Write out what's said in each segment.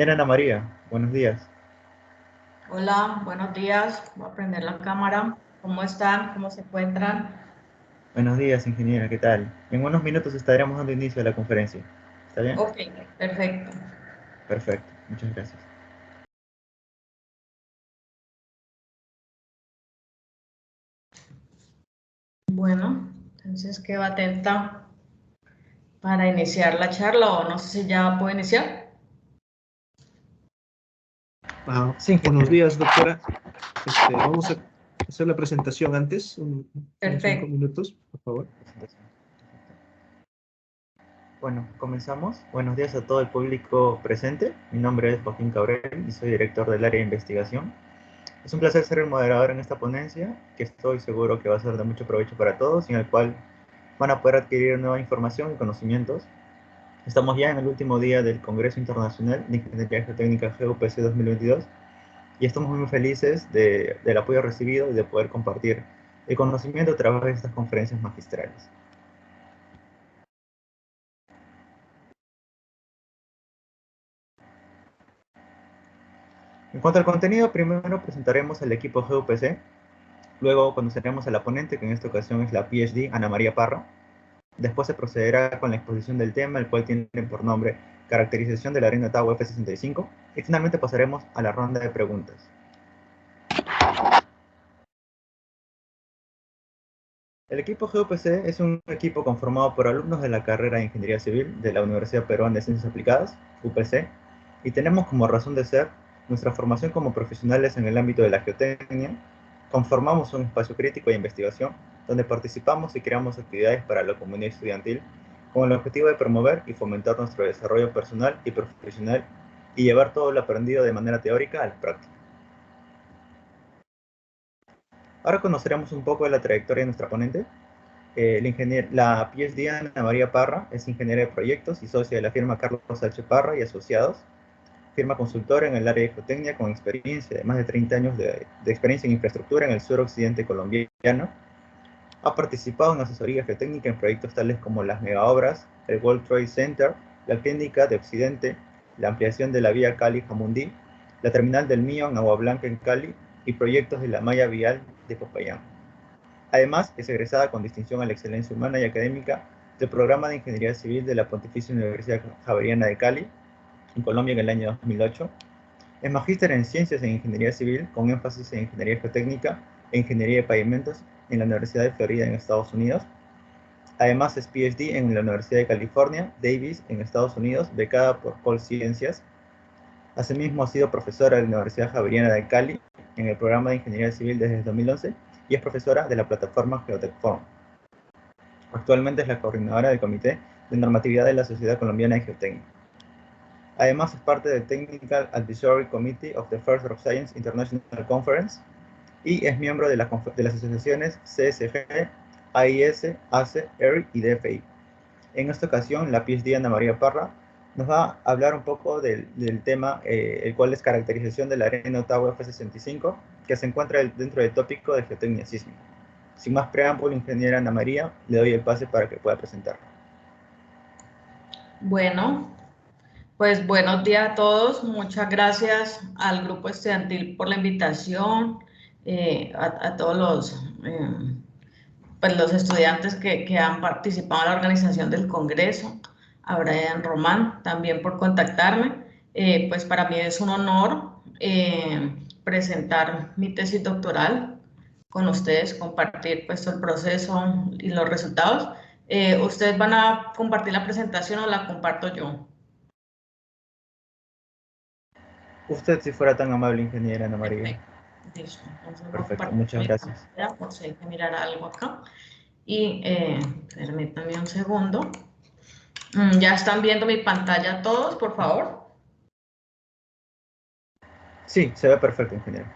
Ingeniera Ana María, buenos días. Hola, buenos días. Voy a prender la cámara. ¿Cómo están? ¿Cómo se encuentran? Buenos días, ingeniera, ¿qué tal? En unos minutos estaremos dando inicio a la conferencia. ¿Está bien? Ok, perfecto. Perfecto, muchas gracias. Bueno, entonces quedo atenta para iniciar la charla o no sé si ya puedo iniciar. Sí, buenos días, doctora. Vamos a hacer la presentación antes, unos 5 Perfecto. minutos, por favor. Bueno, comenzamos. Buenos días a todo el público presente. Mi nombre es Joaquín Cabrel y soy director del área de investigación. Es un placer ser el moderador en esta ponencia, que estoy seguro que va a ser de mucho provecho para todos y en el cual van a poder adquirir nueva información y conocimientos. Estamos ya en el último día del Congreso Internacional de Ingeniería Geotécnica GUPC 2022 y estamos muy felices del apoyo recibido y de poder compartir el conocimiento a través de estas conferencias magistrales. En cuanto al contenido, primero presentaremos al equipo GUPC, luego conoceremos a la ponente, que en esta ocasión es la PhD Ana María Parra. Después se procederá con la exposición del tema, el cual tiene por nombre Caracterización de la arena Ottawa F65, y finalmente pasaremos a la ronda de preguntas. El equipo GUPC es un equipo conformado por alumnos de la carrera de Ingeniería Civil de la Universidad Peruana de Ciencias Aplicadas, UPC, y tenemos como razón de ser nuestra formación como profesionales en el ámbito de la geotecnia. Conformamos un espacio crítico de investigación donde participamos y creamos actividades para la comunidad estudiantil con el objetivo de promover y fomentar nuestro desarrollo personal y profesional y llevar todo lo aprendido de manera teórica a la práctica. Ahora conoceremos un poco de la trayectoria de nuestra ponente. La PhD Ana María Parra es ingeniera de proyectos y socia de la firma Carlos H. Parra y Asociados, firma consultora en el área de geotecnia con experiencia de más de 30 años de experiencia en infraestructura en el suroccidente colombiano. Ha participado en asesoría geotécnica en proyectos tales como las megaobras, el World Trade Center, la clínica de Occidente, la ampliación de la vía Cali-Jamundí, la terminal del Mío en Agua Blanca en Cali y proyectos de la malla vial de Popayán. Además, es egresada con distinción a la excelencia humana y académica del programa de Ingeniería Civil de la Pontificia Universidad Javeriana de Cali, en Colombia, en el año 2008. Es magíster en Ciencias en Ingeniería Civil, con énfasis en Ingeniería Geotécnica e Ingeniería de Pavimentos en la Universidad de Florida, en Estados Unidos. Además, es PhD en la Universidad de California, Davis, en Estados Unidos, becada por Col Ciencias. Asimismo, ha sido profesora de la Universidad Javeriana de Cali en el programa de Ingeniería Civil desde el 2011 y es profesora de la plataforma Geotech Forum. Actualmente es la coordinadora del Comité de Normatividad de la Sociedad Colombiana de Geotecnia. Además, es parte del Technical Advisory Committee of the First Rock Science International Conference y es miembro de las asociaciones CSG, AIS, ACE, ERI y DFI. En esta ocasión, la PhD Ana María Parra nos va a hablar un poco del tema, el cual es caracterización de la arena Ottawa F65, que se encuentra dentro del tópico de geotecnia sísmica. Sin más preámbulo, ingeniera Ana María, le doy el pase para que pueda presentarlo. Bueno, pues buenos días a todos. Muchas gracias al grupo estudiantil por la invitación, a todos los estudiantes que han participado en la organización del Congreso, a Brian Román también por contactarme. Pues para mí es un honor presentar mi tesis doctoral con ustedes, compartir pues el proceso y los resultados. ¿Ustedes van a compartir la presentación o la comparto yo? Usted, si fuera tan amable, ingeniera Ana María. Perfecto. Listo. Entonces voy a Perfecto, compartir muchas mi gracias. pantalla por si hay que mirar algo acá. Y permítanme un segundo. ¿Ya están viendo mi pantalla todos, por favor? Sí, se ve perfecto, ingeniero.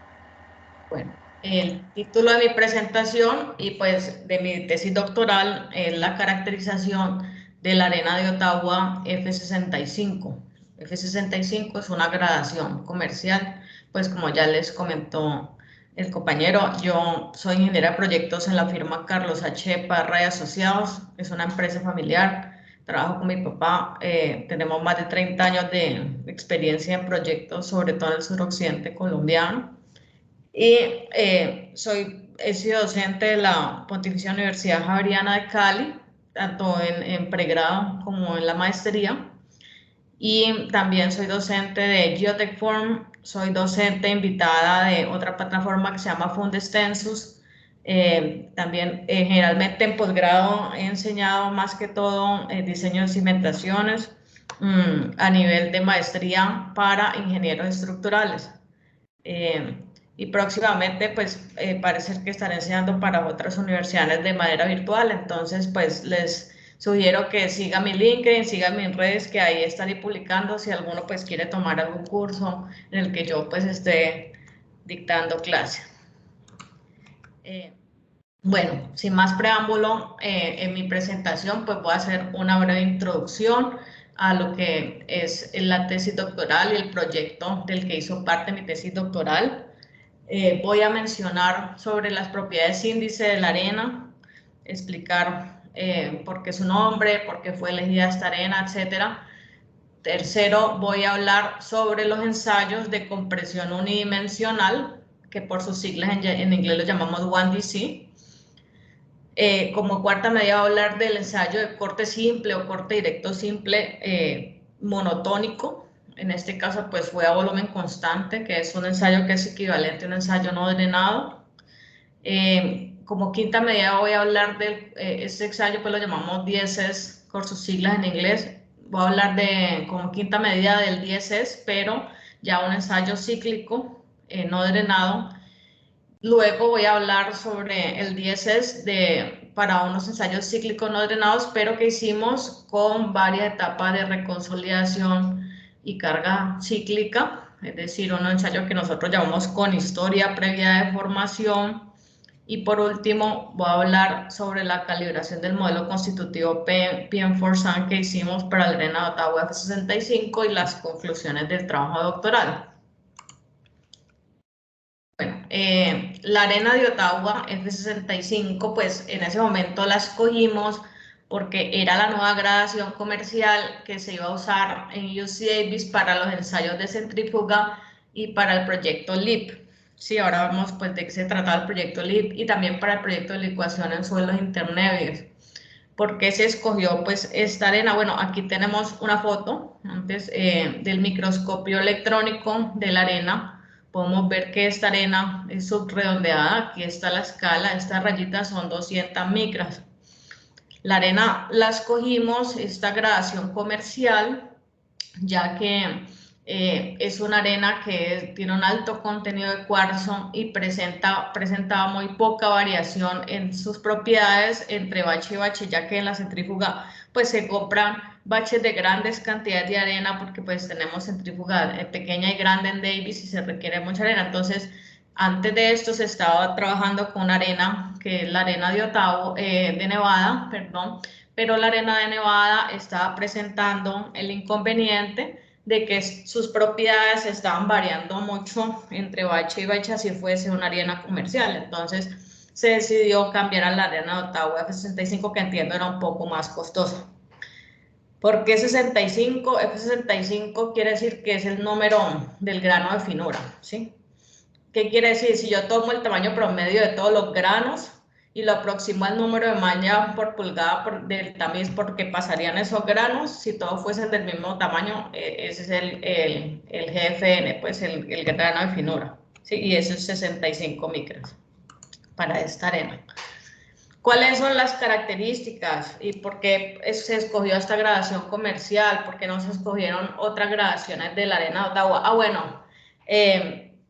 Bueno, el título de mi presentación y pues de mi tesis doctoral es la caracterización de la arena de Ottawa F65. F65 es una gradación comercial, pues como ya les comentó el compañero, yo soy ingeniera de proyectos en la firma Carlos H. Parra y Asociados, es una empresa familiar trabajo con mi papá, tenemos más de 30 años de experiencia en proyectos, sobre todo en el suroccidente colombiano. Y he sido docente de la Pontificia Universidad Javeriana de Cali, tanto en pregrado como en la maestría. Y también soy docente de Geotech Forum, soy docente invitada de otra plataforma que se llama Fundestensus. También generalmente en posgrado he enseñado más que todo diseño de cimentaciones a nivel de maestría para ingenieros estructurales. Y próximamente pues parece que estaré enseñando para otras universidades de manera virtual, entonces pues les sugiero que sigan mi LinkedIn, sigan mis redes, que ahí estaré publicando si alguno pues quiere tomar algún curso en el que yo pues esté dictando clase. Bueno, sin más preámbulo, en mi presentación pues voy a hacer una breve introducción a lo que es la tesis doctoral y el proyecto del que hizo parte mi tesis doctoral. Voy a mencionar sobre las propiedades índice de la arena, explicar por qué su nombre, por qué fue elegida esta arena, etc. Tercero, voy a hablar sobre los ensayos de compresión unidimensional, que por sus siglas en inglés lo llamamos 1DC. Como cuarta medida voy a hablar del ensayo de corte simple o corte directo simple monotónico. En este caso pues fue a volumen constante, que es un ensayo que es equivalente a un ensayo no drenado. Como quinta medida voy a hablar de este ensayo, pues lo llamamos DSS por sus siglas en inglés. Voy a hablar como quinta medida del DSS, pero ya un ensayo cíclico no drenado. Luego voy a hablar sobre el DSS para unos ensayos cíclicos no drenados, pero que hicimos con varias etapas de reconsolidación y carga cíclica, es decir, un ensayo que nosotros llamamos con historia previa de formación. Y por último, voy a hablar sobre la calibración del modelo constitutivo PM4SAN que hicimos para el drenado Ottawa F65 y las conclusiones del trabajo doctoral. Bueno, la arena de Ottawa F65, pues en ese momento la escogimos porque era la nueva gradación comercial que se iba a usar en UC Davis para los ensayos de centrífuga y para el proyecto LEAP. Sí, ahora vemos pues de qué se trata el proyecto LEAP y también para el proyecto de licuación en suelos intermedios. ¿Por qué se escogió pues esta arena? Bueno, aquí tenemos una foto antes del microscopio electrónico de la arena. Podemos ver que esta arena es subredondeada, aquí está la escala, estas rayitas son 200 micras. La arena la escogimos, esta gradación comercial, ya que es una arena que tiene un alto contenido de cuarzo y presentaba muy poca variación en sus propiedades entre bache y bache, ya que en la centrífuga pues se compran baches de grandes cantidades de arena porque pues tenemos centrífuga pequeña y grande en Davis y se requiere mucha arena. Entonces, antes de esto se estaba trabajando con arena, que es la arena de Ottawa, de Nevada, perdón, pero la arena de Nevada estaba presentando el inconveniente de que sus propiedades estaban variando mucho entre bache y bache, así fuese una arena comercial. Entonces se decidió cambiar a la arena de Ottawa F65, que entiendo era un poco más costosa. ¿Por qué 65? F65 quiere decir que es el número del grano de finura, ¿sí? ¿Qué quiere decir? Si yo tomo el tamaño promedio de todos los granos y lo aproximo al número de malla por pulgada del tamiz, porque pasarían esos granos, si todos fuesen del mismo tamaño, ese es el GFN, pues el grano de finura, ¿sí? Y eso es 65 micras para esta arena. ¿Cuáles son las características y por qué se escogió esta gradación comercial? ¿Por qué no se escogieron otras gradaciones de la arena de Ottawa? Bueno,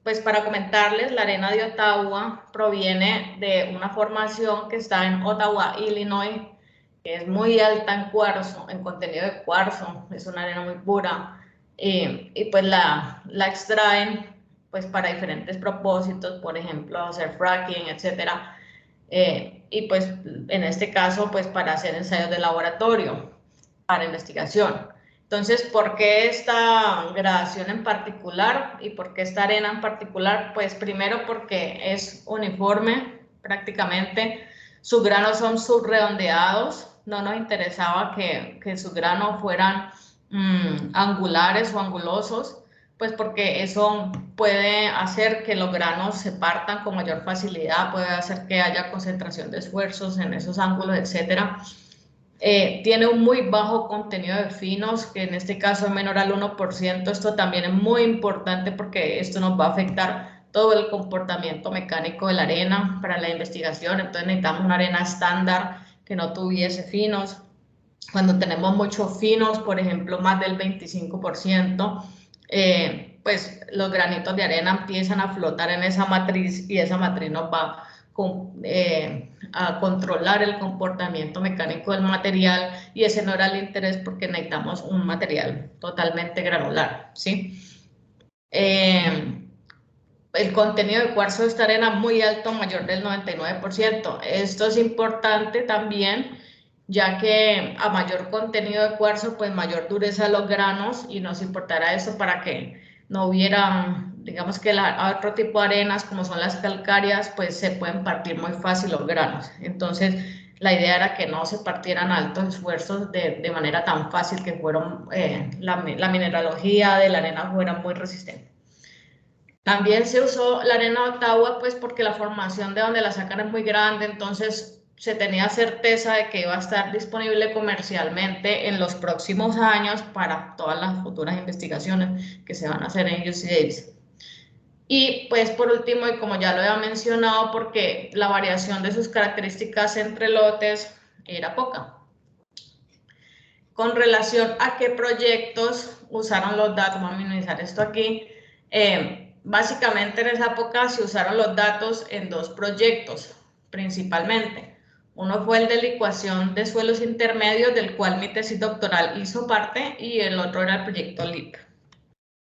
pues para comentarles, la arena de Ottawa proviene de una formación que está en Ottawa, Illinois, que es muy alta en cuarzo, en contenido de cuarzo, es una arena muy pura, y pues la extraen pues para diferentes propósitos, por ejemplo, hacer fracking, etcétera. Y pues en este caso pues para hacer ensayos de laboratorio, para investigación. Entonces, ¿por qué esta gradación en particular y por qué esta arena en particular? Pues primero porque es uniforme prácticamente, sus granos son subredondeados, no nos interesaba que sus granos fueran angulares o angulosos, pues porque eso puede hacer que los granos se partan con mayor facilidad, puede hacer que haya concentración de esfuerzos en esos ángulos, etcétera. Tiene un muy bajo contenido de finos, que en este caso es menor al 1%. Esto también es muy importante porque esto nos va a afectar todo el comportamiento mecánico de la arena para la investigación. Entonces necesitamos una arena estándar que no tuviese finos. Cuando tenemos muchos finos, por ejemplo, más del 25%, pues los granitos de arena empiezan a flotar en esa matriz y esa matriz nos va a controlar el comportamiento mecánico del material, y ese no era el interés porque necesitamos un material totalmente granular, ¿sí? El contenido de cuarzo de esta arena muy alto, mayor del 99%. Esto es importante también, ya que a mayor contenido de cuarzo, pues mayor dureza de los granos, y nos importará eso para que no hubiera, digamos que otro tipo de arenas, como son las calcáreas, pues se pueden partir muy fácil los granos. Entonces, la idea era que no se partieran altos esfuerzos de manera tan fácil, que fueron, la mineralogía de la arena fuera muy resistente. También se usó la arena de Ottawa, pues porque la formación de donde la sacan es muy grande, entonces se tenía certeza de que iba a estar disponible comercialmente en los próximos años para todas las futuras investigaciones que se van a hacer en UC Davis. Y pues por último, y como ya lo había mencionado, porque la variación de sus características entre lotes era poca. Con relación a qué proyectos usaron los datos, vamos a minimizar esto aquí. Básicamente en esa época se usaron los datos en dos proyectos principalmente. Uno fue el de licuación de suelos intermedios, del cual mi tesis doctoral hizo parte, y el otro era el proyecto LIP.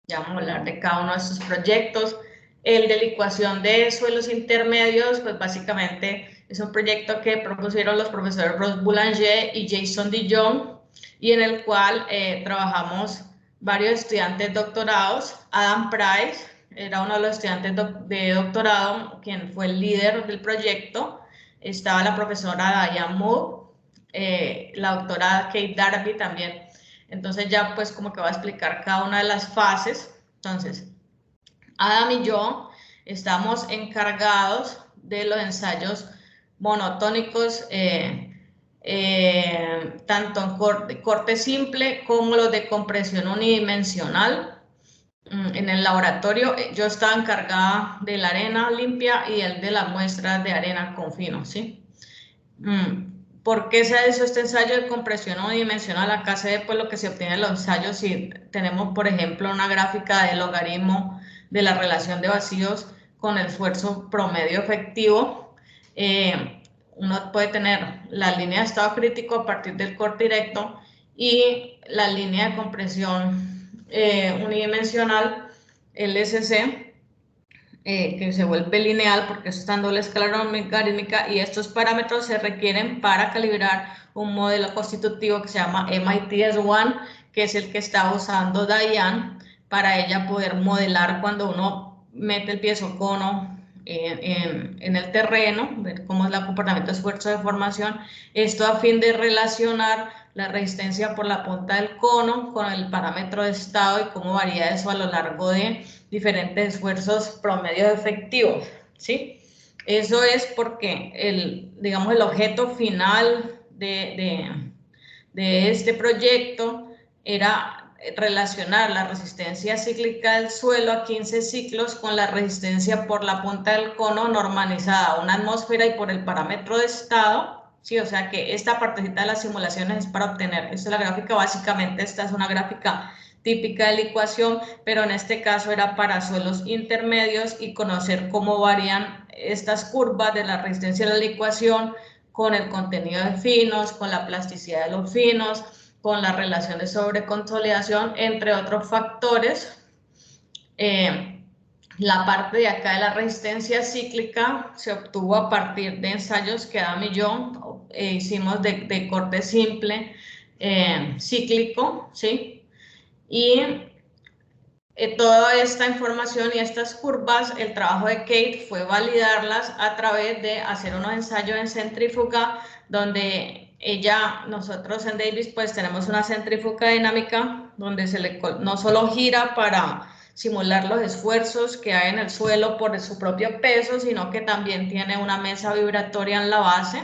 Ya vamos a hablar de cada uno de estos proyectos. El de licuación de suelos intermedios, pues básicamente es un proyecto que propusieron los profesores Ross Boulanger y Jason Dijon, y en el cual trabajamos varios estudiantes doctorados. Adam Price era uno de los estudiantes de doctorado, quien fue el líder del proyecto. Estaba la profesora Diane Moore, la doctora Kate Darby también. Entonces ya pues como que va a explicar cada una de las fases. Entonces, Adam y yo estamos encargados de los ensayos monotónicos, tanto en corte simple como los de compresión unidimensional. En el laboratorio yo estaba encargada de la arena limpia y el de las muestras de arena con fino, ¿sí? ¿Por qué se ha hecho este ensayo de compresión unidimensional? Acá se ve pues lo que se obtiene en los ensayos. Si tenemos, por ejemplo, una gráfica de logaritmo de la relación de vacíos con el esfuerzo promedio efectivo, uno puede tener la línea de estado crítico a partir del corte directo y la línea de compresión unidimensional, LSC, que se vuelve lineal porque eso está en doble escala logarítmica, y estos parámetros se requieren para calibrar un modelo constitutivo que se llama MITS1, que es el que está usando Diane para ella poder modelar cuando uno mete el piezocono en el terreno, ver cómo es el comportamiento de esfuerzo de formación, esto a fin de relacionar la resistencia por la punta del cono con el parámetro de estado y cómo varía eso a lo largo de diferentes esfuerzos promedios efectivos, ¿sí? Eso es porque digamos, el objeto final de este proyecto era relacionar la resistencia cíclica del suelo a 15 ciclos con la resistencia por la punta del cono normalizada a una atmósfera y por el parámetro de estado, ¿sí? O sea que esta partecita de las simulaciones es para obtener, esta es la gráfica, básicamente esta es una gráfica típica de licuación, pero en este caso era para suelos intermedios, y conocer cómo varían estas curvas de la resistencia de la licuación con el contenido de finos, con la plasticidad de los finos, con la relación de sobreconsolidación, entre otros factores. La parte de acá de la resistencia cíclica se obtuvo a partir de ensayos que Adam y yo hicimos de corte simple cíclico, ¿sí? Y toda esta información y estas curvas, el trabajo de Kate fue validarlas a través de hacer unos ensayos en centrífuga donde nosotros en Davis pues tenemos una centrífuga dinámica donde no solo gira para simular los esfuerzos que hay en el suelo por su propio peso, sino que también tiene una mesa vibratoria en la base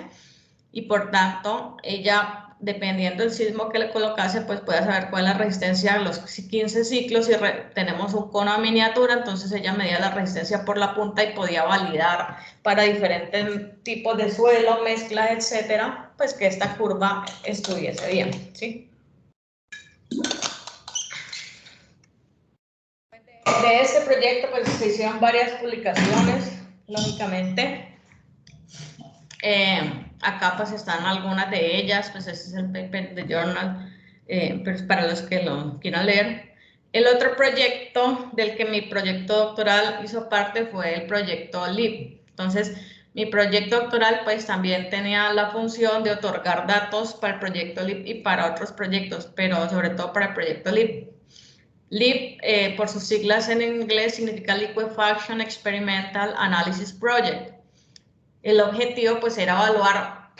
y por tanto ella, dependiendo del sismo que le colocase, pues puede saber cuál es la resistencia a los 15 ciclos y tenemos un cono a miniatura, entonces ella medía la resistencia por la punta y podía validar para diferentes tipos de suelo, mezclas, etcétera, pues que esta curva estuviese bien, ¿sí? De este proyecto pues se hicieron varias publicaciones, lógicamente. Acá pues están algunas de ellas, pues este es el paper de journal, pues para los que lo quieran leer. El otro proyecto del que mi proyecto doctoral hizo parte fue el proyecto LEAP. Entonces, mi proyecto doctoral pues también tenía la función de otorgar datos para el proyecto LEAP y para otros proyectos, pero sobre todo para el proyecto LEAP. LEAP, por sus siglas en inglés, significa Liquefaction Experimental Analysis Project. El objetivo pues era evaluar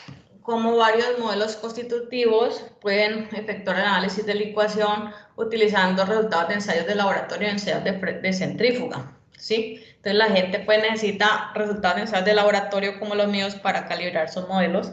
cómo varios modelos constitutivos pueden efectuar el análisis de licuación utilizando resultados de ensayos de laboratorio y ensayos de centrífuga, ¿sí? Entonces la gente pues necesita resultados de ensayos de laboratorio como los míos para calibrar sus modelos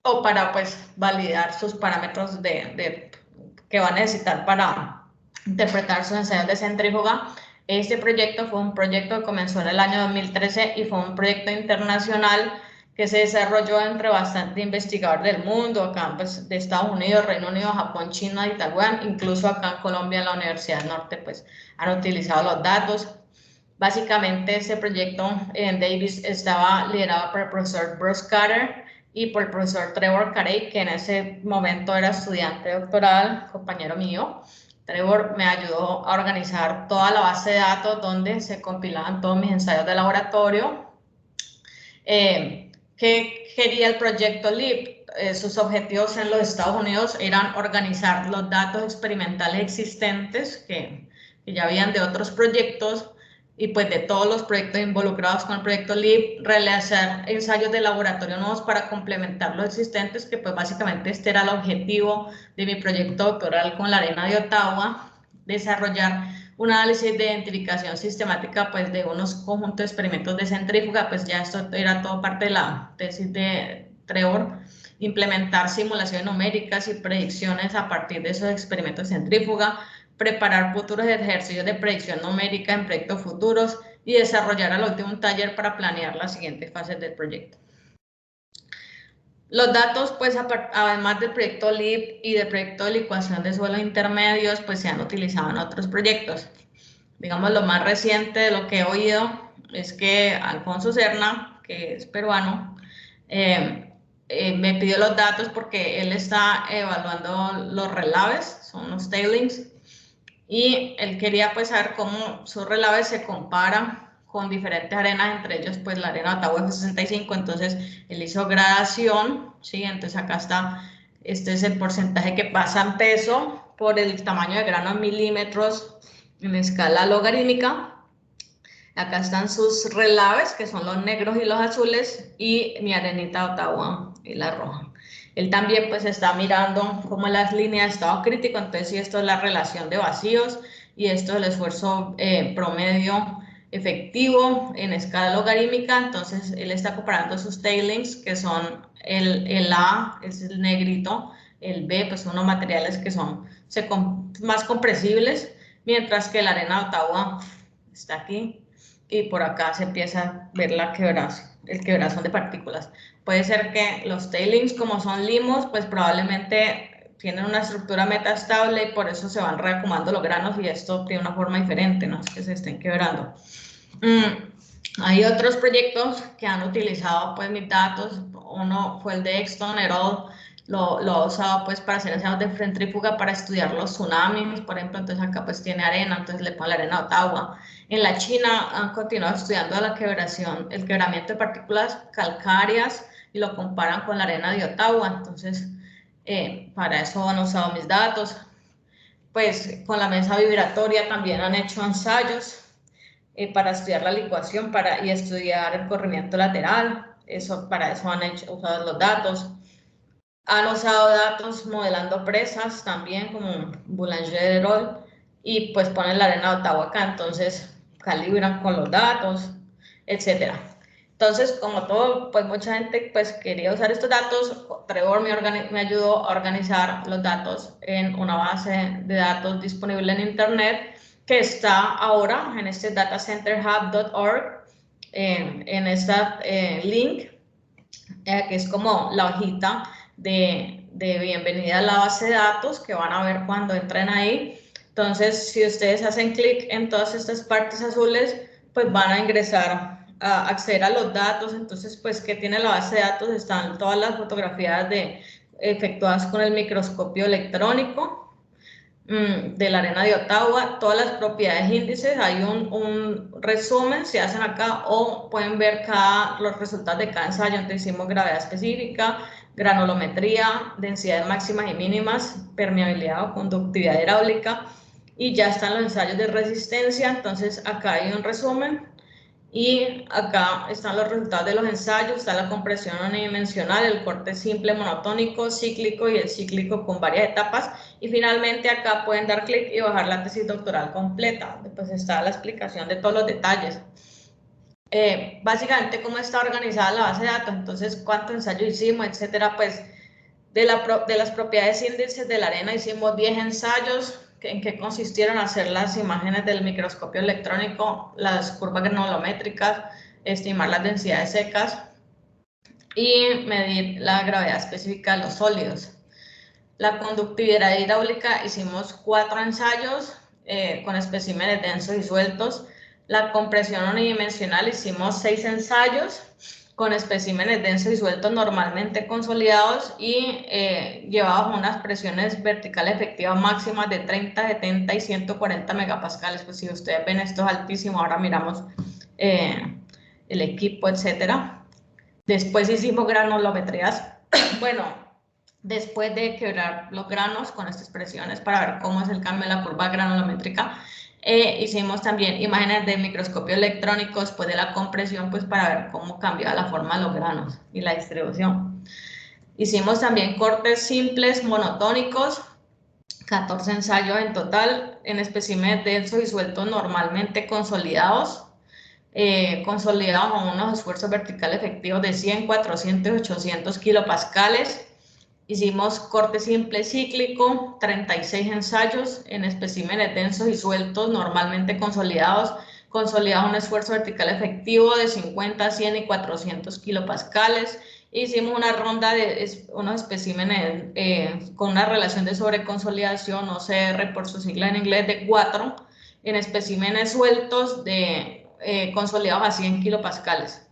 o para pues validar sus parámetros que va a necesitar para interpretar sus ensayos de centrífuga. Este proyecto fue un proyecto que comenzó en el año 2013 y fue un proyecto internacional que se desarrolló entre bastantes investigadores del mundo, acá pues, de Estados Unidos, Reino Unido, Japón, China y Taiwán, incluso acá en Colombia, en la Universidad del Norte, pues han utilizado los datos. Básicamente este proyecto en Davis estaba liderado por el profesor Bruce Carter y por el profesor Trevor Carey, que en ese momento era estudiante doctoral, compañero mío. Trevor me ayudó a organizar toda la base de datos donde se compilaban todos mis ensayos de laboratorio. ¿Qué quería el proyecto LEAP? Sus objetivos en los Estados Unidos eran organizar los datos experimentales existentes que ya habían de otros proyectos y pues de todos los proyectos involucrados con el proyecto LEAP, realizar ensayos de laboratorio nuevos para complementar los existentes, que pues básicamente este era el objetivo de mi proyecto doctoral con la Arena de Ottawa, desarrollar un análisis de identificación sistemática pues de unos conjuntos de experimentos de centrífuga, pues ya esto era todo parte de la tesis de Trevor, implementar simulaciones numéricas y predicciones a partir de esos experimentos de centrífuga, preparar futuros ejercicios de predicción numérica en proyectos futuros y desarrollar al último un taller para planear las siguientes fases del proyecto. Los datos, pues, además del proyecto LEAP y del proyecto de licuación de suelos intermedios, pues se han utilizado en otros proyectos. Digamos, lo más reciente de lo que he oído es que Alfonso Serna, que es peruano, me pidió los datos porque él está evaluando los relaves, son los tailings, y él quería pues saber cómo sus relaves se comparan con diferentes arenas, entre ellos pues la arena Ottawa F65, entonces él hizo gradación, ¿sí? Entonces acá está, este es el porcentaje que pasa en peso por el tamaño de grano en milímetros en escala logarítmica. Acá están sus relaves, que son los negros y los azules, y mi arenita Ottawa y la roja. Él también pues está mirando cómo las líneas de estado crítico, entonces si esto es la relación de vacíos y esto es el esfuerzo promedio efectivo en escala logarítmica, entonces él está comparando sus tailings, que son el A, es el negrito, el B, pues son los materiales que son más compresibles, mientras que la arena de Ottawa está aquí, y por acá se empieza a ver el quebrazón de partículas. Puede ser que los tailings, como son limos, pues probablemente tienen una estructura metastable y por eso se van reacumulando los granos y esto tiene una forma diferente, no es que se estén quebrando. Hay otros proyectos que han utilizado pues mis datos. Uno fue el de Exton et al. Lo ha usado pues para hacer ensayos de centrífuga para estudiar los tsunamis, por ejemplo, entonces acá pues tiene arena, entonces le ponen la arena de Ottawa. En la China han continuado estudiando el quebramiento de partículas calcáreas y lo comparan con la arena de Ottawa, entonces para eso han usado mis datos. Pues con la mesa vibratoria también han hecho ensayos para estudiar la licuación y estudiar el corrimiento lateral, para eso han usado los datos. Han usado datos modelando presas también, como Boulanger y pues ponen la arena de Ottawa acá, entonces calibran con los datos, etcétera. Entonces, como todo, pues mucha gente pues quería usar estos datos. Trevor me ayudó a organizar los datos en una base de datos disponible en internet que está ahora en este datacenterhub.org, en este link, que es como la hojita de bienvenida a la base de datos que van a ver cuando entren ahí. Entonces, si ustedes hacen clic en todas estas partes azules, pues van a ingresar a acceder a los datos. Entonces, pues, ¿qué tiene la base de datos? Están todas las fotografías efectuadas con el microscopio electrónico de la arena de Ottawa, todas las propiedades índices, hay un resumen, se hacen acá, o pueden ver los resultados de cada ensayo, donde hicimos gravedad específica, granulometría, densidades máximas y mínimas, permeabilidad o conductividad hidráulica, y ya están los ensayos de resistencia. Entonces acá hay un resumen, y acá están los resultados de los ensayos. Está la compresión unidimensional, el corte simple monotónico, cíclico y el cíclico con varias etapas. Y finalmente acá pueden dar clic y bajar la tesis doctoral completa. Después está la explicación de todos los detalles. Básicamente cómo está organizada la base de datos, entonces cuántos ensayos hicimos, etcétera. Pues de las propiedades índices de la arena hicimos 10 ensayos. ¿En qué consistieron? Hacer las imágenes del microscopio electrónico, las curvas granulométricas, estimar las densidades secas y medir la gravedad específica de los sólidos. La conductividad hidráulica hicimos 4 ensayos con especímenes densos y sueltos. La compresión unidimensional hicimos 6 ensayos con especímenes densos y sueltos normalmente consolidados y llevados a unas presiones verticales efectivas máximas de 30, 70 y 140 megapascales. Pues si ustedes ven, esto es altísimo. Ahora miramos el equipo, etcétera. Después hicimos granulometrías. Bueno, después de quebrar los granos con estas presiones para ver cómo es el cambio de la curva granulométrica, hicimos también imágenes de microscopio electrónico después de la compresión, pues para ver cómo cambiaba la forma de los granos y la distribución. Hicimos también cortes simples monotónicos, 14 ensayos en total, en especímenes densos y sueltos normalmente consolidados, consolidados a unos esfuerzos verticales efectivos de 100, 400 y 800 kilopascales. Hicimos corte simple cíclico, 36 ensayos en especímenes densos y sueltos normalmente consolidados a un esfuerzo vertical efectivo de 50, 100 y 400 kilopascales. Hicimos una ronda de unos especímenes con una relación de sobreconsolidación, OCR por su sigla en inglés, de 4 en especímenes sueltos consolidados a 100 kilopascales.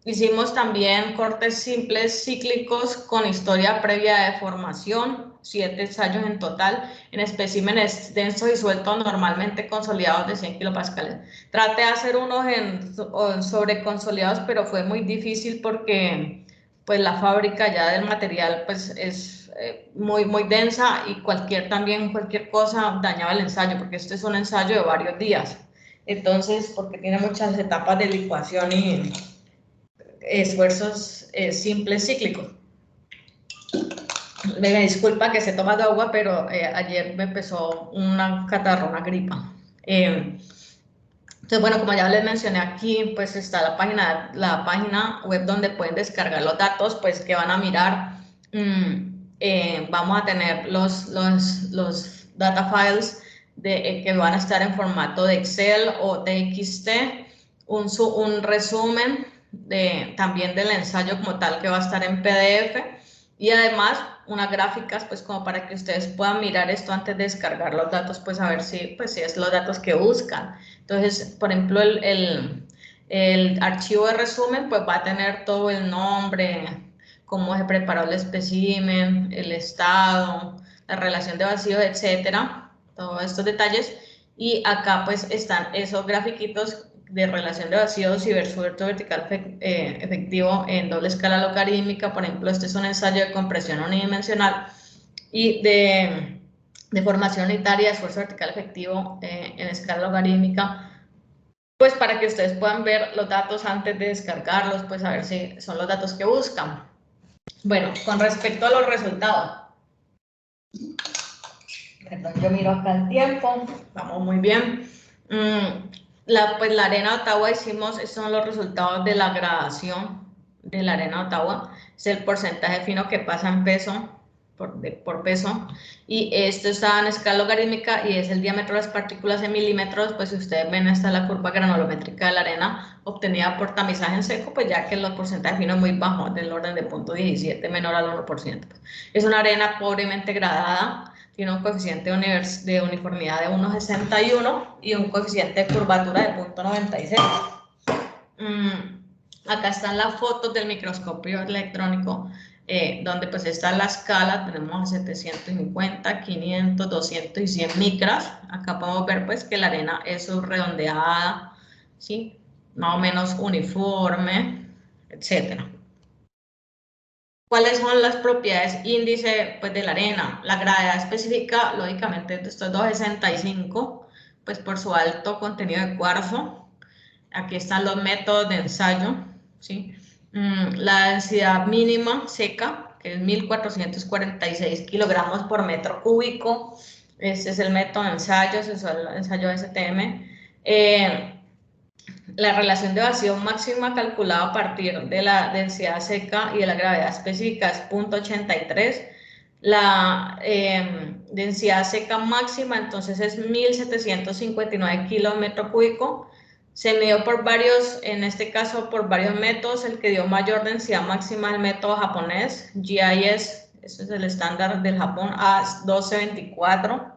Hicimos también cortes simples cíclicos con historia previa de deformación, 7 ensayos en total, en especímenes densos y sueltos normalmente consolidados de 100 kilopascales. Traté de hacer unos sobreconsolidados, pero fue muy difícil porque pues la fábrica ya del material pues es muy densa, y cualquier cosa dañaba el ensayo, porque este es un ensayo de varios días. Entonces, porque tiene muchas etapas de licuación y esfuerzos simples cíclicos. Me disculpa que esté tomando agua, pero ayer me empezó una catarro, una gripa. Entonces, bueno, como ya les mencioné aquí, pues está la página web donde pueden descargar los datos, pues que van a mirar. Vamos a tener los data files que van a estar en formato de Excel o TXT, un resumen también del ensayo como tal, que va a estar en PDF, y además unas gráficas, pues como para que ustedes puedan mirar esto antes de descargar los datos, pues a ver si es los datos que buscan. Entonces, por ejemplo, el archivo de resumen pues va a tener todo el nombre, cómo se preparó el espécimen, el estado, la relación de vacío, etcétera, todos estos detalles. Y acá pues están esos grafiquitos de relación de vacíos y esfuerzo vertical efectivo en doble escala logarítmica. Por ejemplo, este es un ensayo de compresión unidimensional y de deformación unitaria de esfuerzo vertical efectivo en escala logarítmica, pues para que ustedes puedan ver los datos antes de descargarlos, pues a ver si son los datos que buscan. Bueno, con respecto a los resultados. Perdón, yo miro acá el tiempo. Vamos muy bien. Pues la arena de Ottawa hicimos, estos son los resultados de la gradación de la arena de Ottawa. Es el porcentaje fino que pasa en peso, por peso. Y esto está en escala logarítmica y es el diámetro de las partículas en milímetros. Pues si ustedes ven, esta es la curva granulométrica de la arena obtenida por tamizaje en seco, pues ya que el porcentaje fino es muy bajo, del orden de 0.17, menor al 1%. Es una arena pobremente gradada. Tiene un coeficiente de uniformidad de 1,61 y un coeficiente de curvatura de 0.96. Acá están las fotos del microscopio electrónico, donde pues está la escala, tenemos 750, 500, 200 y 100 micras. Acá podemos ver pues que la arena es redondeada, ¿sí? Más o menos uniforme, etcétera. ¿Cuáles son las propiedades índice pues, de la arena? La gravedad específica, lógicamente, esto es 265, pues por su alto contenido de cuarzo. Aquí están los métodos de ensayo, ¿sí? La densidad mínima seca, que es 1446 kilogramos por metro cúbico. Este es el método de ensayo, ese es el ensayo STM. La relación de vacío máxima calculada a partir de la densidad seca y de la gravedad específica es 0.83. La densidad seca máxima entonces es 1759 kilómetros cúbicos. Se midió por varios, en este caso por varios métodos. El que dio mayor densidad máxima es el método japonés, GIS, ese es el estándar del Japón, A1224.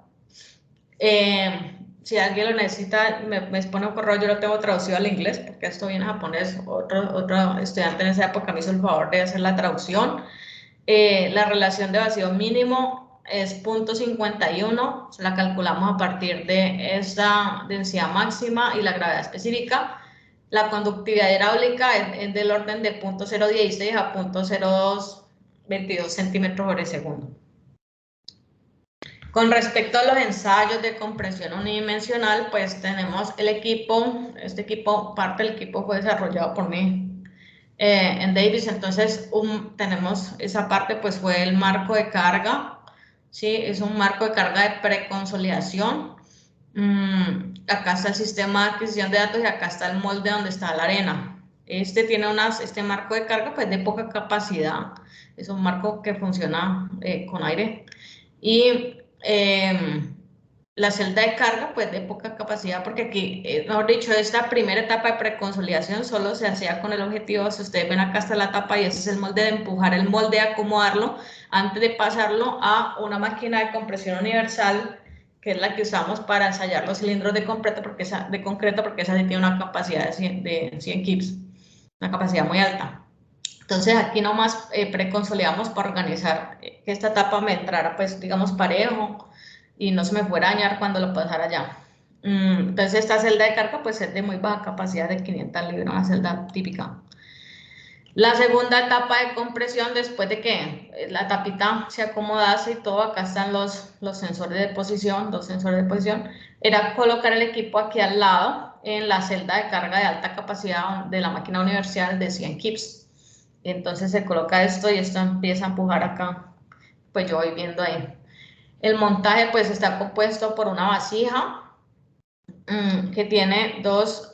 Si alguien lo necesita, me pone un correo, yo lo tengo traducido al inglés, porque esto viene en japonés. Otro estudiante en esa época me hizo el favor de hacer la traducción. La relación de vacío mínimo es 0.51, la calculamos a partir de esta densidad máxima y la gravedad específica. La conductividad hidráulica es del orden de 0.016 a 0.0222 centímetros por segundo. Con respecto a los ensayos de compresión unidimensional, pues tenemos el equipo, parte del equipo fue desarrollado por mí en Davis. Entonces tenemos esa parte, pues fue el marco de carga, ¿sí? Es un marco de carga de preconsolidación. Acá está el sistema de adquisición de datos y acá está el molde donde está la arena. Este marco de carga pues de poca capacidad, es un marco que funciona con aire. Y la celda de carga pues de poca capacidad, porque aquí, mejor dicho, esta primera etapa de preconsolidación solo se hacía con el objetivo, si ustedes ven acá está la tapa y ese es el molde, de empujar el molde, acomodarlo antes de pasarlo a una máquina de compresión universal, que es la que usamos para ensayar los cilindros de concreto, porque esa sí tiene una capacidad de 100 kips, una capacidad muy alta. Entonces aquí nomás preconsolidamos para organizar que esta etapa me entrara pues digamos parejo y no se me fuera a dañar cuando lo pasara allá. Entonces esta celda de carga pues es de muy baja capacidad, de 500 libras, una celda típica. La segunda etapa de compresión, después de que la tapita se acomodase y todo, acá están los sensores de posición, dos sensores de posición, era colocar el equipo aquí al lado en la celda de carga de alta capacidad de la máquina universal de 100 kips. Entonces se coloca esto y esto empieza a empujar acá, pues yo voy viendo ahí. El montaje pues está compuesto por una vasija que tiene dos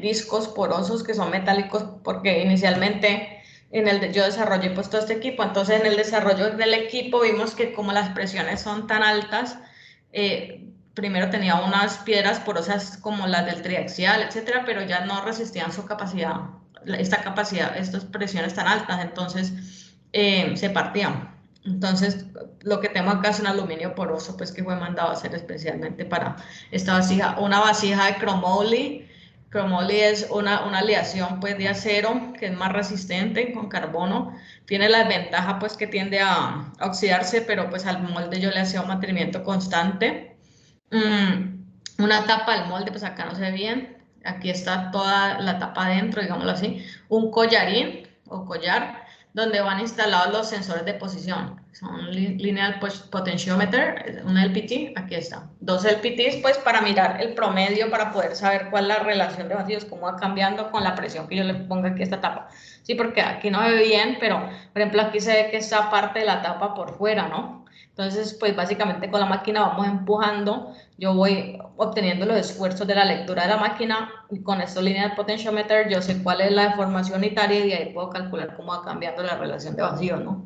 discos porosos que son metálicos, porque inicialmente yo desarrollé pues todo este equipo. Entonces en el desarrollo del equipo vimos que como las presiones son tan altas, primero tenía unas piedras porosas como las del triaxial, etcétera, pero ya no resistían su capacidad, estas presiones tan altas, entonces se partían. Entonces, lo que tengo acá es un aluminio poroso, pues que fue mandado a hacer especialmente para esta vasija. Una vasija de chromoly. Chromoly es una aleación pues de acero que es más resistente con carbono. Tiene la ventaja pues que tiende a oxidarse, pero pues al molde yo le hacía un mantenimiento constante. Una tapa del molde, pues acá no se ve bien. Aquí está toda la tapa adentro, digámoslo así. Un collarín o collar donde van instalados los sensores de posición. Son Linear Potentiometer, un LPT, aquí está. 2 LPTs, pues para mirar el promedio, para poder saber cuál es la relación de vacíos, cómo va cambiando con la presión que yo le ponga aquí a esta tapa. Sí, porque aquí no se ve bien, pero por ejemplo aquí se ve que esta parte de la tapa por fuera, ¿no? Entonces, pues básicamente con la máquina vamos empujando, yo voy obteniendo los esfuerzos de la lectura de la máquina y con esto Linear Potentiometer yo sé cuál es la deformación unitaria y de ahí puedo calcular cómo va cambiando la relación de vacío, ¿no?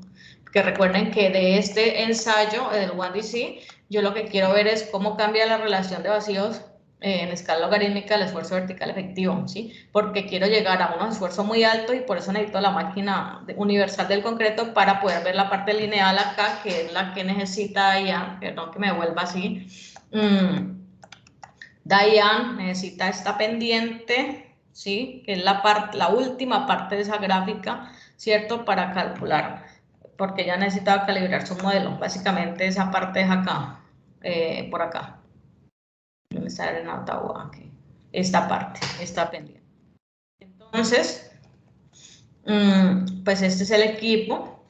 Que recuerden que de este ensayo, del 1DC, yo lo que quiero ver es cómo cambia la relación de vacíos en escala logarítmica el esfuerzo vertical efectivo, ¿sí? Porque quiero llegar a un esfuerzo muy alto y por eso necesito la máquina universal del concreto para poder ver la parte lineal acá, que es la que necesita Diane, perdón que me vuelva así. Diane necesita esta pendiente, ¿sí? Que es la última parte de esa gráfica, ¿cierto? Para calcular, porque ella necesitaba calibrar su modelo. Básicamente esa parte es acá, por acá. ¿Dónde está el Ottawa? Aquí. Esta parte, esta pendiente. Entonces, pues este es el equipo.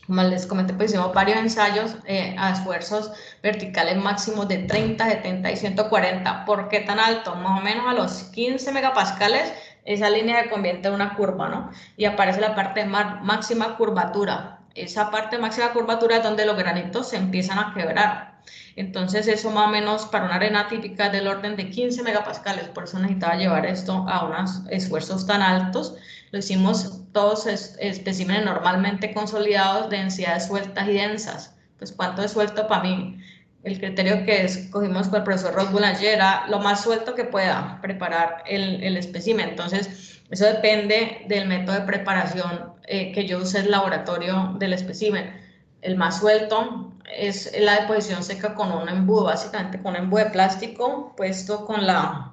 Como les comenté, pues hicimos varios ensayos a esfuerzos verticales máximos de 30, 70 y 140. ¿Por qué tan alto? Más o menos a los 15 megapascales, esa línea se convierte en una curva, ¿no? Y aparece la parte de máxima curvatura. Esa parte de máxima curvatura es donde los granitos se empiezan a quebrar. Entonces eso más o menos para una arena típica del orden de 15 megapascales, por eso necesitaba llevar esto a unos esfuerzos tan altos. Lo hicimos todos especímenes normalmente consolidados, densidades sueltas y densas. Pues cuánto es suelto para mí. El criterio que escogimos con el profesor Ross Boulanger era lo más suelto que pueda preparar el espécimen. Entonces eso depende del método de preparación que yo use en el laboratorio del espécimen. El más suelto es la deposición seca con un embudo, básicamente con un embudo de plástico puesto con la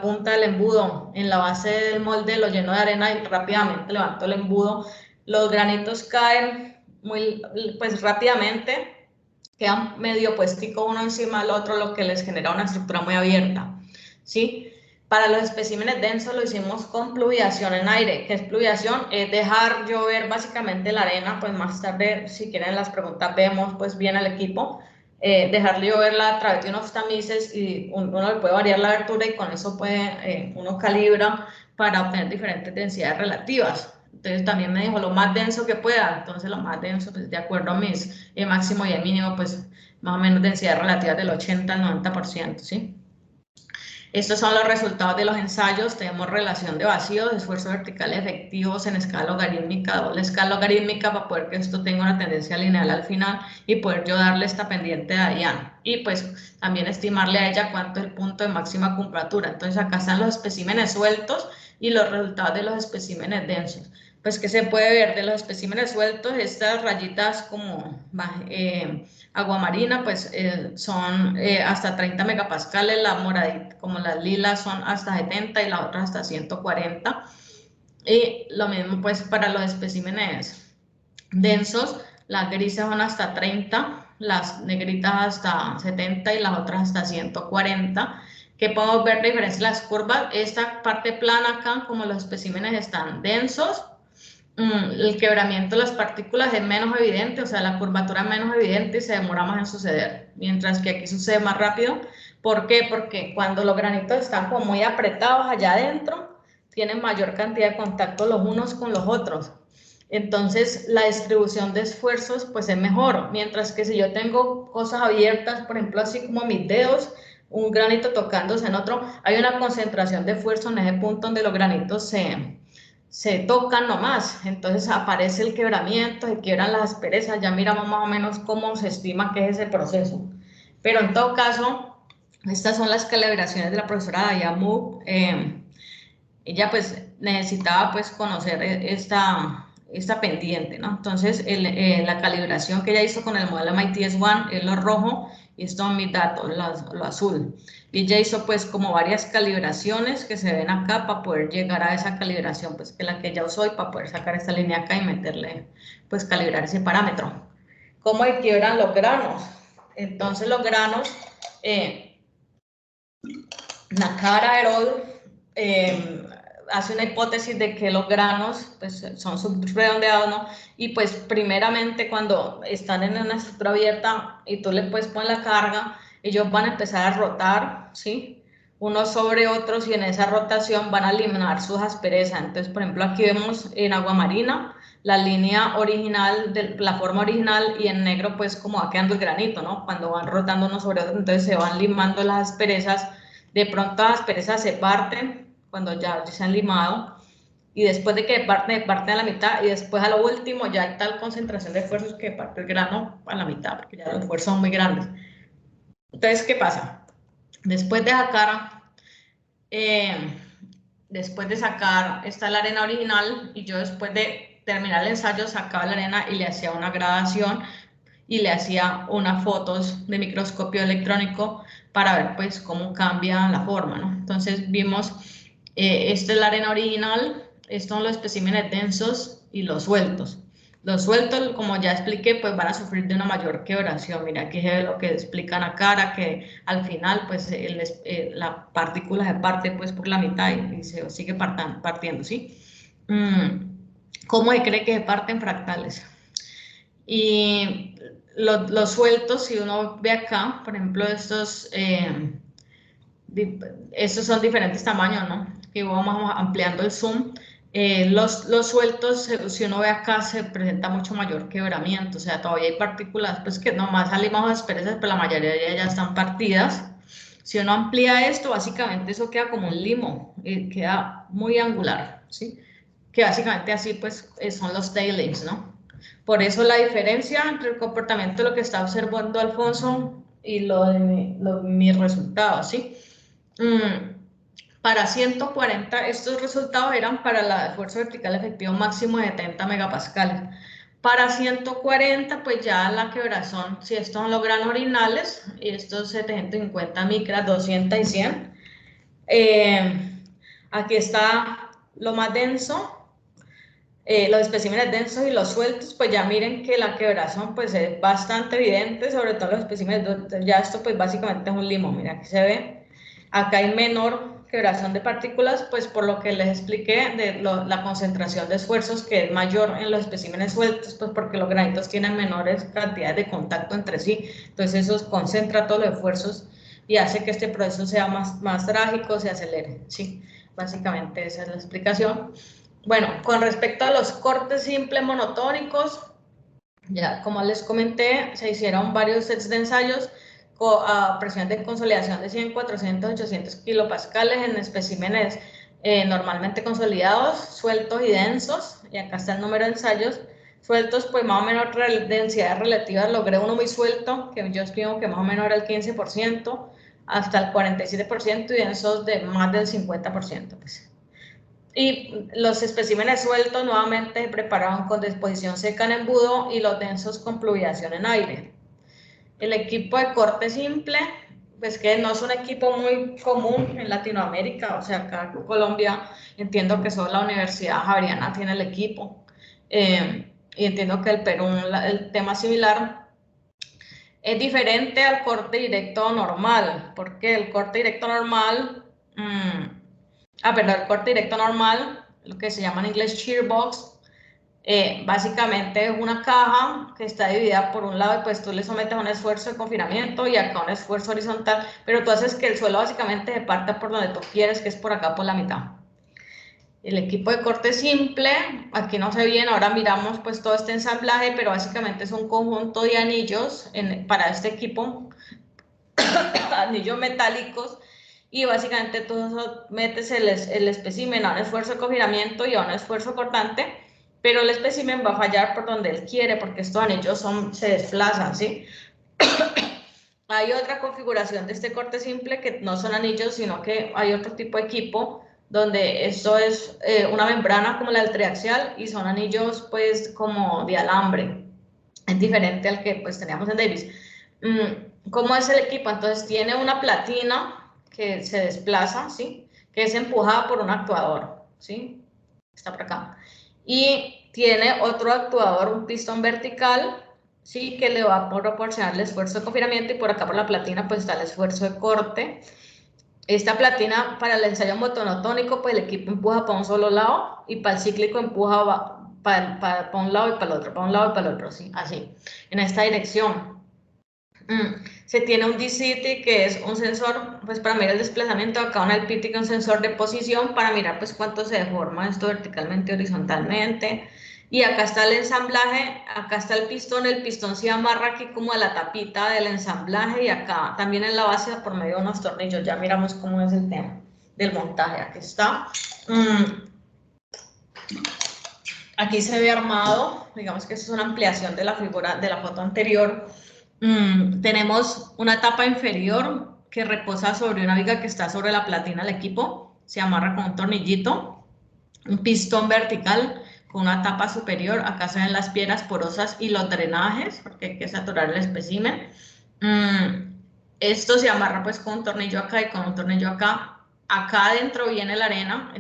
punta del embudo en la base del molde, lo lleno de arena y rápidamente levanto el embudo. Los granitos caen muy, pues rápidamente, quedan medio puestico uno encima del otro, lo que les genera una estructura muy abierta, ¿sí? Para los especímenes densos lo hicimos con pluviación en aire. ¿Qué es pluviación? Es dejar llover básicamente la arena, pues más tarde, si quieren las preguntas, vemos pues bien el equipo. Dejarle lloverla a través de unos tamices y uno le puede variar la abertura y con eso puede, uno calibra para obtener diferentes densidades relativas. Entonces también me dijo lo más denso que pueda, entonces lo más denso, pues de acuerdo a mis máximo y el mínimo, pues más o menos densidades relativas del 80 al 90%, ¿sí? Estos son los resultados de los ensayos. Tenemos relación de vacíos, esfuerzos verticales efectivos en escala logarítmica, doble escala logarítmica, para poder que esto tenga una tendencia lineal al final y poder yo darle esta pendiente a Diane. Y pues también estimarle a ella cuánto es el punto de máxima curvatura. Entonces acá están los especímenes sueltos y los resultados de los especímenes densos. Pues, ¿qué se puede ver de los especímenes sueltos? Estas rayitas como aguamarina, pues son hasta 30 megapascales, la moradita, como las lilas son hasta 70 y las otras hasta 140. Y lo mismo pues para los especímenes densos, las grises son hasta 30, las negritas hasta 70 y las otras hasta 140. ¿Qué podemos ver de diferencia en las curvas? Esta parte plana acá, como los especímenes están densos, el quebramiento de las partículas es menos evidente, o sea, la curvatura es menos evidente y se demora más en suceder, mientras que aquí sucede más rápido. ¿Por qué? Porque cuando los granitos están como muy apretados allá adentro, tienen mayor cantidad de contacto los unos con los otros. Entonces, la distribución de esfuerzos pues es mejor, mientras que si yo tengo cosas abiertas, por ejemplo, así como mis dedos, un granito tocándose en otro, hay una concentración de esfuerzo en ese punto donde los granitos se tocan nomás, entonces aparece el quebramiento, se quiebran las asperezas, ya miramos más o menos cómo se estima que es ese proceso. Pero en todo caso, estas son las calibraciones de la profesora Dayamu. Ella pues necesitaba pues conocer esta pendiente, ¿no? Entonces la calibración que ella hizo con el modelo MIT S1 es lo rojo y esto son mis datos, lo azul. Y ella hizo pues como varias calibraciones que se ven acá para poder llegar a esa calibración, pues que la que ella usó y para poder sacar esta línea acá y meterle, pues calibrar ese parámetro. ¿Cómo equilibran los granos? Entonces los granos, Nakara et al. hace una hipótesis de que los granos pues, son subredondeados, ¿no? Y pues primeramente cuando están en una estructura abierta y tú le puedes poner la carga, ellos van a empezar a rotar, ¿sí? Unos sobre otros y en esa rotación van a eliminar sus asperezas. Entonces, por ejemplo, aquí vemos en agua marina la línea original, la forma original, y en negro pues como va quedando el granito, ¿no? Cuando van rotando unos sobre otros, entonces se van limando las asperezas. De pronto las asperezas se parten cuando ya se han limado, y después de que parten a la mitad, y después a lo último ya hay tal concentración de esfuerzos que parte el grano a la mitad, porque ya los esfuerzos son muy grandes. Entonces, ¿qué pasa? Después de sacar está la arena original, y yo después de terminar el ensayo sacaba la arena y le hacía una gradación y le hacía unas fotos de microscopio electrónico para ver pues cómo cambia la forma, ¿no? Entonces vimos, esta es la arena original, estos son los especímenes densos y los sueltos. Los sueltos, como ya expliqué, pues van a sufrir de una mayor quebración. Mira, aquí es lo que explican acá, que al final pues la partícula se parte pues por la mitad y se sigue partiendo, ¿sí? ¿Cómo se cree que se parten fractales? Y los sueltos, si uno ve acá, por ejemplo, estos son diferentes tamaños, ¿no? Que vamos ampliando el zoom. Los sueltos, si uno ve acá, se presenta mucho mayor quebramiento, o sea, todavía hay partículas pues que nomás salen bajo asperezas, pero la mayoría ya están partidas. Si uno amplía esto, básicamente eso queda como un limo, queda muy angular, ¿sí? Que básicamente así pues son los tailings, ¿no? Por eso la diferencia entre el comportamiento de lo que está observando Alfonso y lo de mis resultados, ¿sí? Para 140, estos resultados eran para el esfuerzo vertical efectivo máximo de 70 megapascales. Para 140, pues ya la quebrazón, si estos son los granos orinales, y estos 750 micras, 200 y 100. Aquí está lo más denso, los especímenes densos y los sueltos, pues ya miren que la quebrazón pues es bastante evidente, sobre todo los especímenes, ya esto pues básicamente es un limo, mira aquí se ve, acá hay menor quebrazón de partículas, pues por lo que les expliqué de la concentración de esfuerzos que es mayor en los especímenes sueltos, pues porque los granitos tienen menores cantidades de contacto entre sí, entonces eso concentra todos los esfuerzos y hace que este proceso sea más trágico, se acelere, sí, básicamente esa es la explicación. Bueno, con respecto a los cortes simples monotónicos, ya como les comenté, se hicieron varios sets de ensayos a presión de consolidación de 100, 400, 800 kilopascales en especímenes normalmente consolidados, sueltos y densos, y acá está el número de ensayos. Sueltos, pues más o menos densidades relativas, logré uno muy suelto, que yo escribo que más o menos era el 15%, hasta el 47%, y densos de más del 50%, pues. Y los especímenes sueltos nuevamente se prepararon con disposición seca en embudo y los densos con pluviación en aire. El equipo de corte simple, pues que no es un equipo muy común en Latinoamérica, o sea, acá en Colombia entiendo que solo la Universidad Javeriana tiene el equipo, y entiendo que el Perú el tema similar. Es diferente al corte directo normal, porque el corte directo normal... el corte directo normal, lo que se llama en inglés shear box, básicamente es una caja que está dividida por un lado y pues tú le sometes un esfuerzo de confinamiento y acá un esfuerzo horizontal, pero tú haces que el suelo básicamente se parta por donde tú quieres, que es por acá por la mitad. El equipo de corte simple, aquí no se ve bien, ahora miramos pues todo este ensamblaje, pero básicamente es un conjunto de anillos para este equipo, anillos metálicos, y básicamente tú metes el espécimen a un esfuerzo de confinamiento y a un esfuerzo cortante, pero el espécimen va a fallar por donde él quiere, porque estos anillos se desplazan, ¿sí? Hay otra configuración de este corte simple que no son anillos, sino que hay otro tipo de equipo donde esto es una membrana como la del triaxial y son anillos pues como de alambre. Es diferente al que pues teníamos en Davis. ¿Cómo es el equipo? Entonces tiene una platina que se desplaza, ¿sí? Que es empujada por un actuador, ¿sí? Está por acá. Y tiene otro actuador, un pistón vertical, ¿sí? Que le va a proporcionar el esfuerzo de confinamiento, y por acá por la platina pues está el esfuerzo de corte. Esta platina para el ensayo motonotónico, pues el equipo empuja para un solo lado y para el cíclico empuja para un lado y para el otro, para un lado y para el otro, ¿sí? Así, en esta dirección. Se tiene un DCT, que es un sensor pues para mirar el desplazamiento, acá un LPT, que es un sensor de posición para mirar pues cuánto se deforma esto verticalmente, horizontalmente. Y acá está el ensamblaje, acá está el pistón se amarra aquí como a la tapita del ensamblaje y acá también en la base por medio de unos tornillos. Ya miramos cómo es el tema del montaje, aquí está. Aquí se ve armado, digamos que es una ampliación de la figura de la foto anterior. Tenemos una tapa inferior que reposa sobre una viga que está sobre la platina del equipo, se amarra con un tornillito, un pistón vertical con una tapa superior, acá se ven las piedras porosas y los drenajes, porque hay que saturar el espécimen. Esto se amarra pues con un tornillo acá y con un tornillo acá. Acá adentro viene la arena,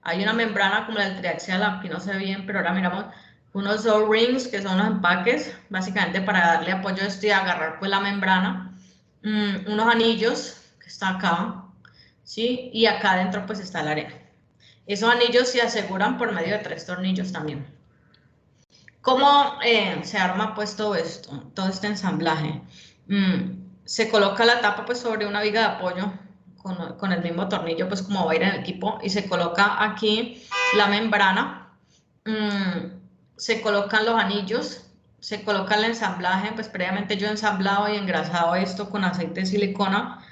hay una membrana como la del triaxial, aquí no se ve bien, pero ahora miramos unos O-rings, que son los empaques, básicamente para darle apoyo a esto y agarrar pues la membrana. Unos anillos, que está acá, ¿sí? Y acá adentro pues está la arena. Esos anillos se aseguran por medio de 3 tornillos también. ¿Cómo se arma pues todo esto, todo este ensamblaje? Se coloca la tapa pues sobre una viga de apoyo con el mismo tornillo pues como va a ir en el equipo y se coloca aquí la membrana, se colocan los anillos, se coloca el ensamblaje, pues previamente yo he ensamblado y engrasado esto con aceite de silicona.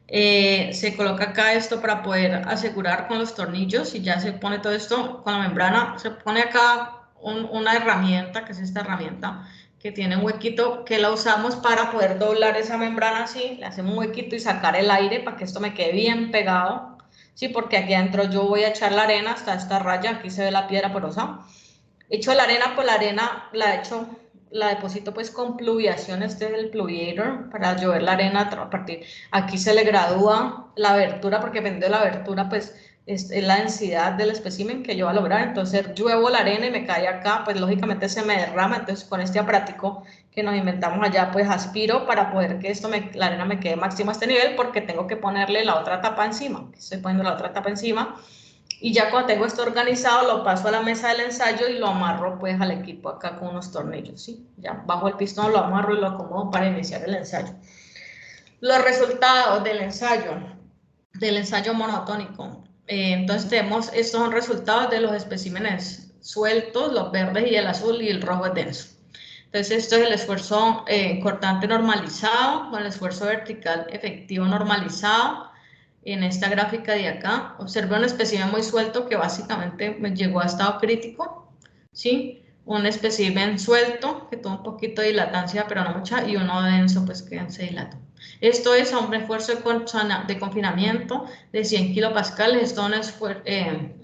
Se coloca acá esto para poder asegurar con los tornillos y ya se pone todo esto con la membrana. Se pone acá una herramienta, que es esta herramienta, que tiene un huequito que la usamos para poder doblar esa membrana así. Le hacemos un huequito y sacar el aire para que esto me quede bien pegado. Sí, porque aquí adentro yo voy a echar la arena hasta esta raya. Aquí se ve la piedra porosa. Echo la arena, pues la arena la deposito pues con pluviación, este es el pluviator para llover la arena a partir, aquí se le gradúa la abertura, porque depende de la abertura pues es la densidad del espécimen que yo voy a lograr, entonces lluevo la arena y me cae acá, pues lógicamente se me derrama, entonces con este aparatico que nos inventamos allá pues aspiro para poder que la arena me quede máximo a este nivel, porque tengo que ponerle la otra tapa encima, estoy poniendo la otra tapa encima. Y ya cuando tengo esto organizado, lo paso a la mesa del ensayo y lo amarro pues al equipo acá con unos tornillos, ¿sí? Ya bajo el pistón, lo amarro y lo acomodo para iniciar el ensayo. Los resultados del ensayo monotónico. Entonces tenemos, estos son resultados de los especímenes sueltos, los verdes y el azul, y el rojo es denso. Entonces esto es el esfuerzo cortante normalizado con el esfuerzo vertical efectivo normalizado. En esta gráfica de acá, observé un espécimen muy suelto que básicamente me llegó a estado crítico, ¿sí? Un espécimen suelto que tuvo un poquito de dilatancia, pero no mucha, y uno denso, pues que se dilató. Esto es a un esfuerzo de confinamiento de 100 kilopascales. Estos son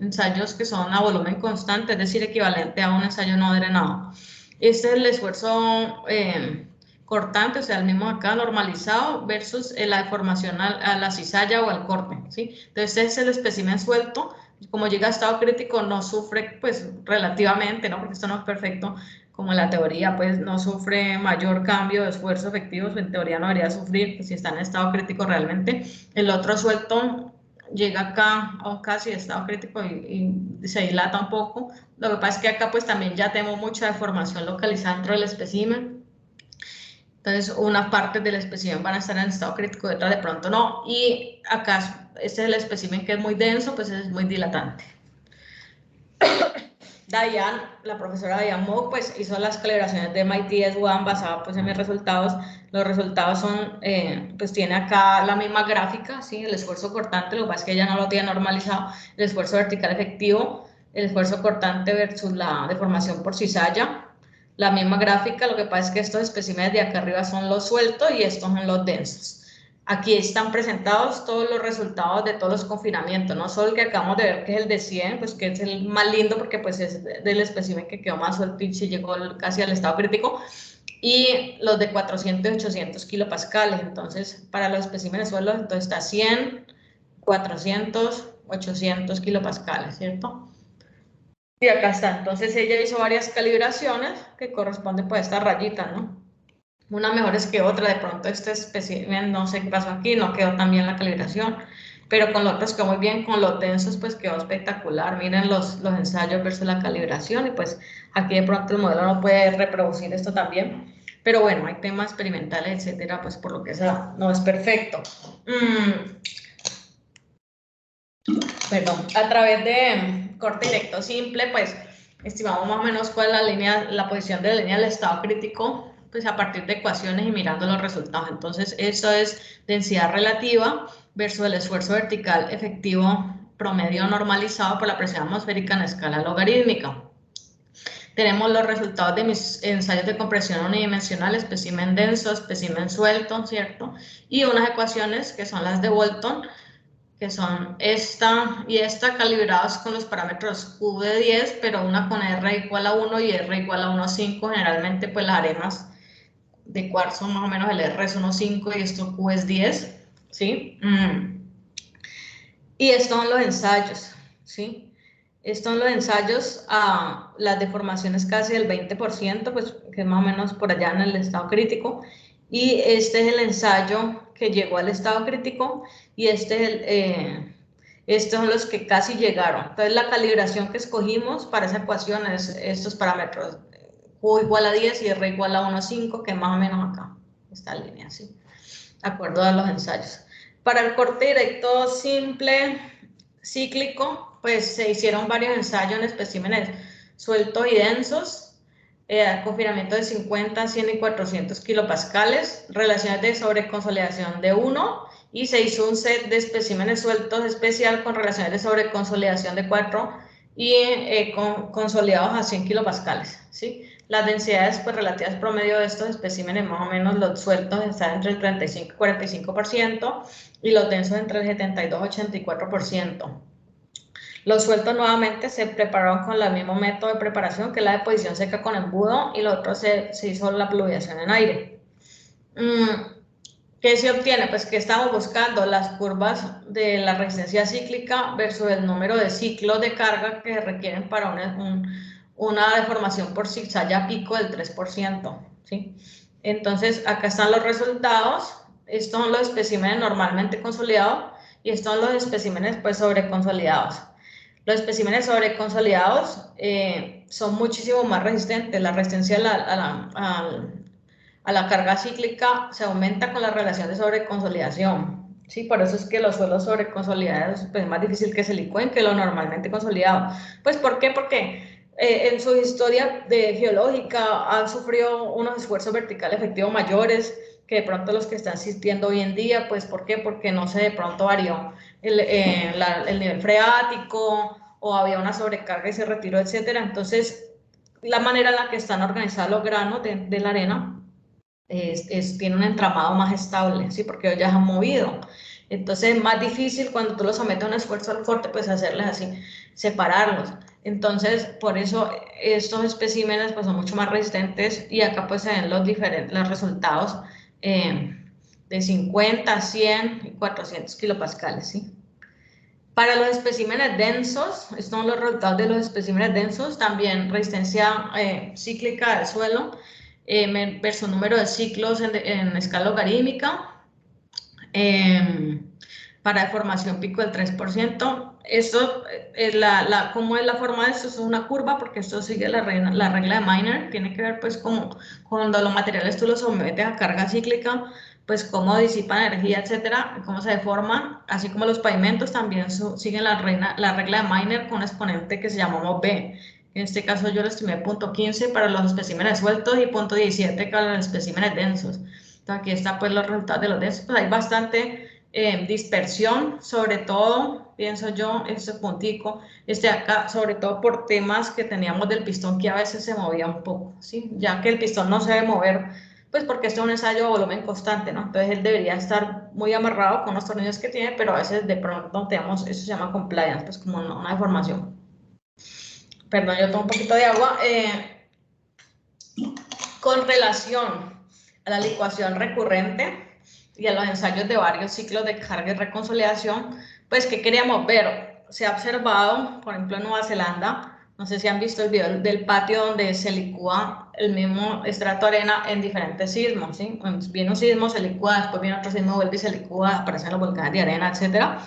ensayos que son a volumen constante, es decir, equivalente a un ensayo no drenado. Este es el esfuerzo cortante, o sea, el mismo acá normalizado versus la deformación a la cizalla o al corte, ¿sí? Entonces, este es el espécimen suelto. Como llega a estado crítico, no sufre, pues, relativamente, ¿no? Porque esto no es perfecto, como en la teoría, pues, no sufre mayor cambio de esfuerzo efectivo, en teoría no debería sufrir, pues, si está en estado crítico realmente. El otro suelto llega acá a un casi estado crítico y se dilata un poco. Lo que pasa es que acá, pues, también ya tengo mucha deformación localizada dentro del espécimen. Entonces, unas partes del espécimen van a estar en estado crítico y otras de pronto no. Y acá, este es el espécimen que es muy denso, pues es muy dilatante. Diane, la profesora Diane Moe, pues hizo las calibraciones de MIT S1 basada pues en mis resultados. Los resultados son, pues tiene acá la misma gráfica, ¿sí? El esfuerzo cortante, lo que pasa es que ella no lo tiene normalizado, el esfuerzo vertical efectivo, el esfuerzo cortante versus la deformación por cizalla. La misma gráfica, lo que pasa es que estos especímenes de acá arriba son los sueltos y estos son los densos. Aquí están presentados todos los resultados de todos los confinamientos, no solo el que acabamos de ver, que es el de 100, pues que es el más lindo porque pues es del espécimen que quedó más suelto y llegó casi al estado crítico, y los de 400 y 800 kilopascales. Entonces, para los especímenes sueltos, entonces está 100, 400, 800 kilopascales, ¿cierto? Y acá está, entonces ella hizo varias calibraciones que corresponden pues a estas rayitas, ¿no? Una mejores que otra, de pronto este espécimen, no sé qué pasó aquí, no quedó tan bien la calibración. pero con lo otros quedó muy bien, con los densos pues quedó espectacular. Miren los ensayos versus la calibración, y pues aquí de pronto el modelo no puede reproducir esto también, pero bueno, hay temas experimentales, etcétera, pues por lo que sea, no es perfecto. Perdón, a través de corte directo simple, pues estimamos más o menos cuál es la posición de la línea del estado crítico, pues a partir de ecuaciones y mirando los resultados. Entonces, eso es densidad relativa versus el esfuerzo vertical efectivo promedio normalizado por la presión atmosférica en escala logarítmica. Tenemos los resultados de mis ensayos de compresión unidimensional, espécimen denso, espécimen suelto, ¿cierto? Y unas ecuaciones que son las de Bolton, que son esta y esta, calibrados con los parámetros Q de 10, pero una con R igual a 1 y R igual a 1,5. Generalmente, pues las arenas de cuarzo, más o menos el R es 1,5 y esto Q es 10, ¿sí? Y estos son los ensayos, ¿sí? Estos son los ensayos a las deformaciones casi del 20%, pues que es más o menos por allá en el estado crítico. Y este es el ensayo que llegó al estado crítico, y estos son los que casi llegaron. Entonces la calibración que escogimos para esa ecuación es estos parámetros, Q igual a 10 y R igual a 1,5, que es más o menos acá, esta línea, ¿sí? De acuerdo a los ensayos. Para el corte directo simple cíclico, pues se hicieron varios ensayos en especímenes sueltos y densos, confinamiento de 50, 100 y 400 kilopascales, relaciones de sobreconsolidación de 1, y se hizo un set de especímenes sueltos especial con relaciones de sobreconsolidación de 4 y consolidados a 100 kilopascales, ¿sí? Las densidades pues, relativas promedio de estos especímenes, más o menos los sueltos están entre el 35 y 45%, y los densos entre el 72 y 84%. Los sueltos nuevamente se prepararon con el mismo método de preparación, que es la deposición seca con embudo, y lo otro se hizo la pluviación en aire. ¿Qué se obtiene? Pues que estamos buscando las curvas de la resistencia cíclica versus el número de ciclos de carga que requieren para una deformación por zigzag pico del 3%, ¿sí? Entonces, acá están los resultados. Estos son los especímenes normalmente consolidados y estos son los especímenes pues sobreconsolidados. Los especímenes sobreconsolidados son muchísimo más resistentes. La resistencia a la carga cíclica se aumenta con la relación de sobreconsolidación. Sí, por eso es que los suelos sobreconsolidados pues, es más difícil que se licúen que lo normalmente consolidado. Pues, ¿por qué? Porque en su historia geológica han sufrido unos esfuerzos verticales efectivos mayores que de pronto los que están existiendo hoy en día. Pues, ¿por qué? Porque no sé, de pronto varió el nivel freático, o había una sobrecarga y se retiró, etcétera. Entonces, la manera en la que están organizados los granos de la arena tiene un entramado más estable, ¿sí? Porque ellos ya se han movido. Entonces es más difícil cuando tú los sometes a un esfuerzo al corte, pues hacerles así, separarlos. Entonces, por eso estos especímenes pues, son mucho más resistentes, y acá pues se ven los resultados de 50, 100 y 400 kilopascales, ¿sí? Para los especímenes densos, estos son los resultados de los especímenes densos, también resistencia cíclica del suelo, versus número de ciclos en escala logarítmica, para deformación pico del 3%. Esto, ¿cómo es la forma de esto? Es una curva, porque esto sigue la regla de Miner, tiene que ver pues como cuando los materiales tú los sometes a carga cíclica, pues cómo disipan energía, etcétera, cómo se deforman, así como los pavimentos también siguen la regla de Miner con un exponente que se llamó B. En este caso yo lo estimé 0.15 para los especímenes sueltos y 0.17 para los especímenes densos. Entonces aquí están pues los resultados de los densos. Pues hay bastante dispersión, sobre todo, pienso yo, este puntico, acá, sobre todo por temas que teníamos del pistón, que a veces se movía un poco, ¿sí? Ya que el pistón no se debe mover, pues porque esto es un ensayo de volumen constante, ¿no? Entonces él debería estar muy amarrado con los tornillos que tiene, pero a veces de pronto tenemos, eso se llama compliance, pues como una deformación. Perdón, yo tomo un poquito de agua. Con relación a la licuación recurrente y a los ensayos de varios ciclos de carga y reconsolidación, pues, ¿qué queríamos ver? Se ha observado, por ejemplo, en Nueva Zelanda, no sé si han visto el video del patio donde se licúa el mismo estrato de arena en diferentes sismos, ¿sí? Viene un sismo, se licúa, después viene otro sismo, vuelve y se licúa, aparecen los volcanes de arena, etcétera.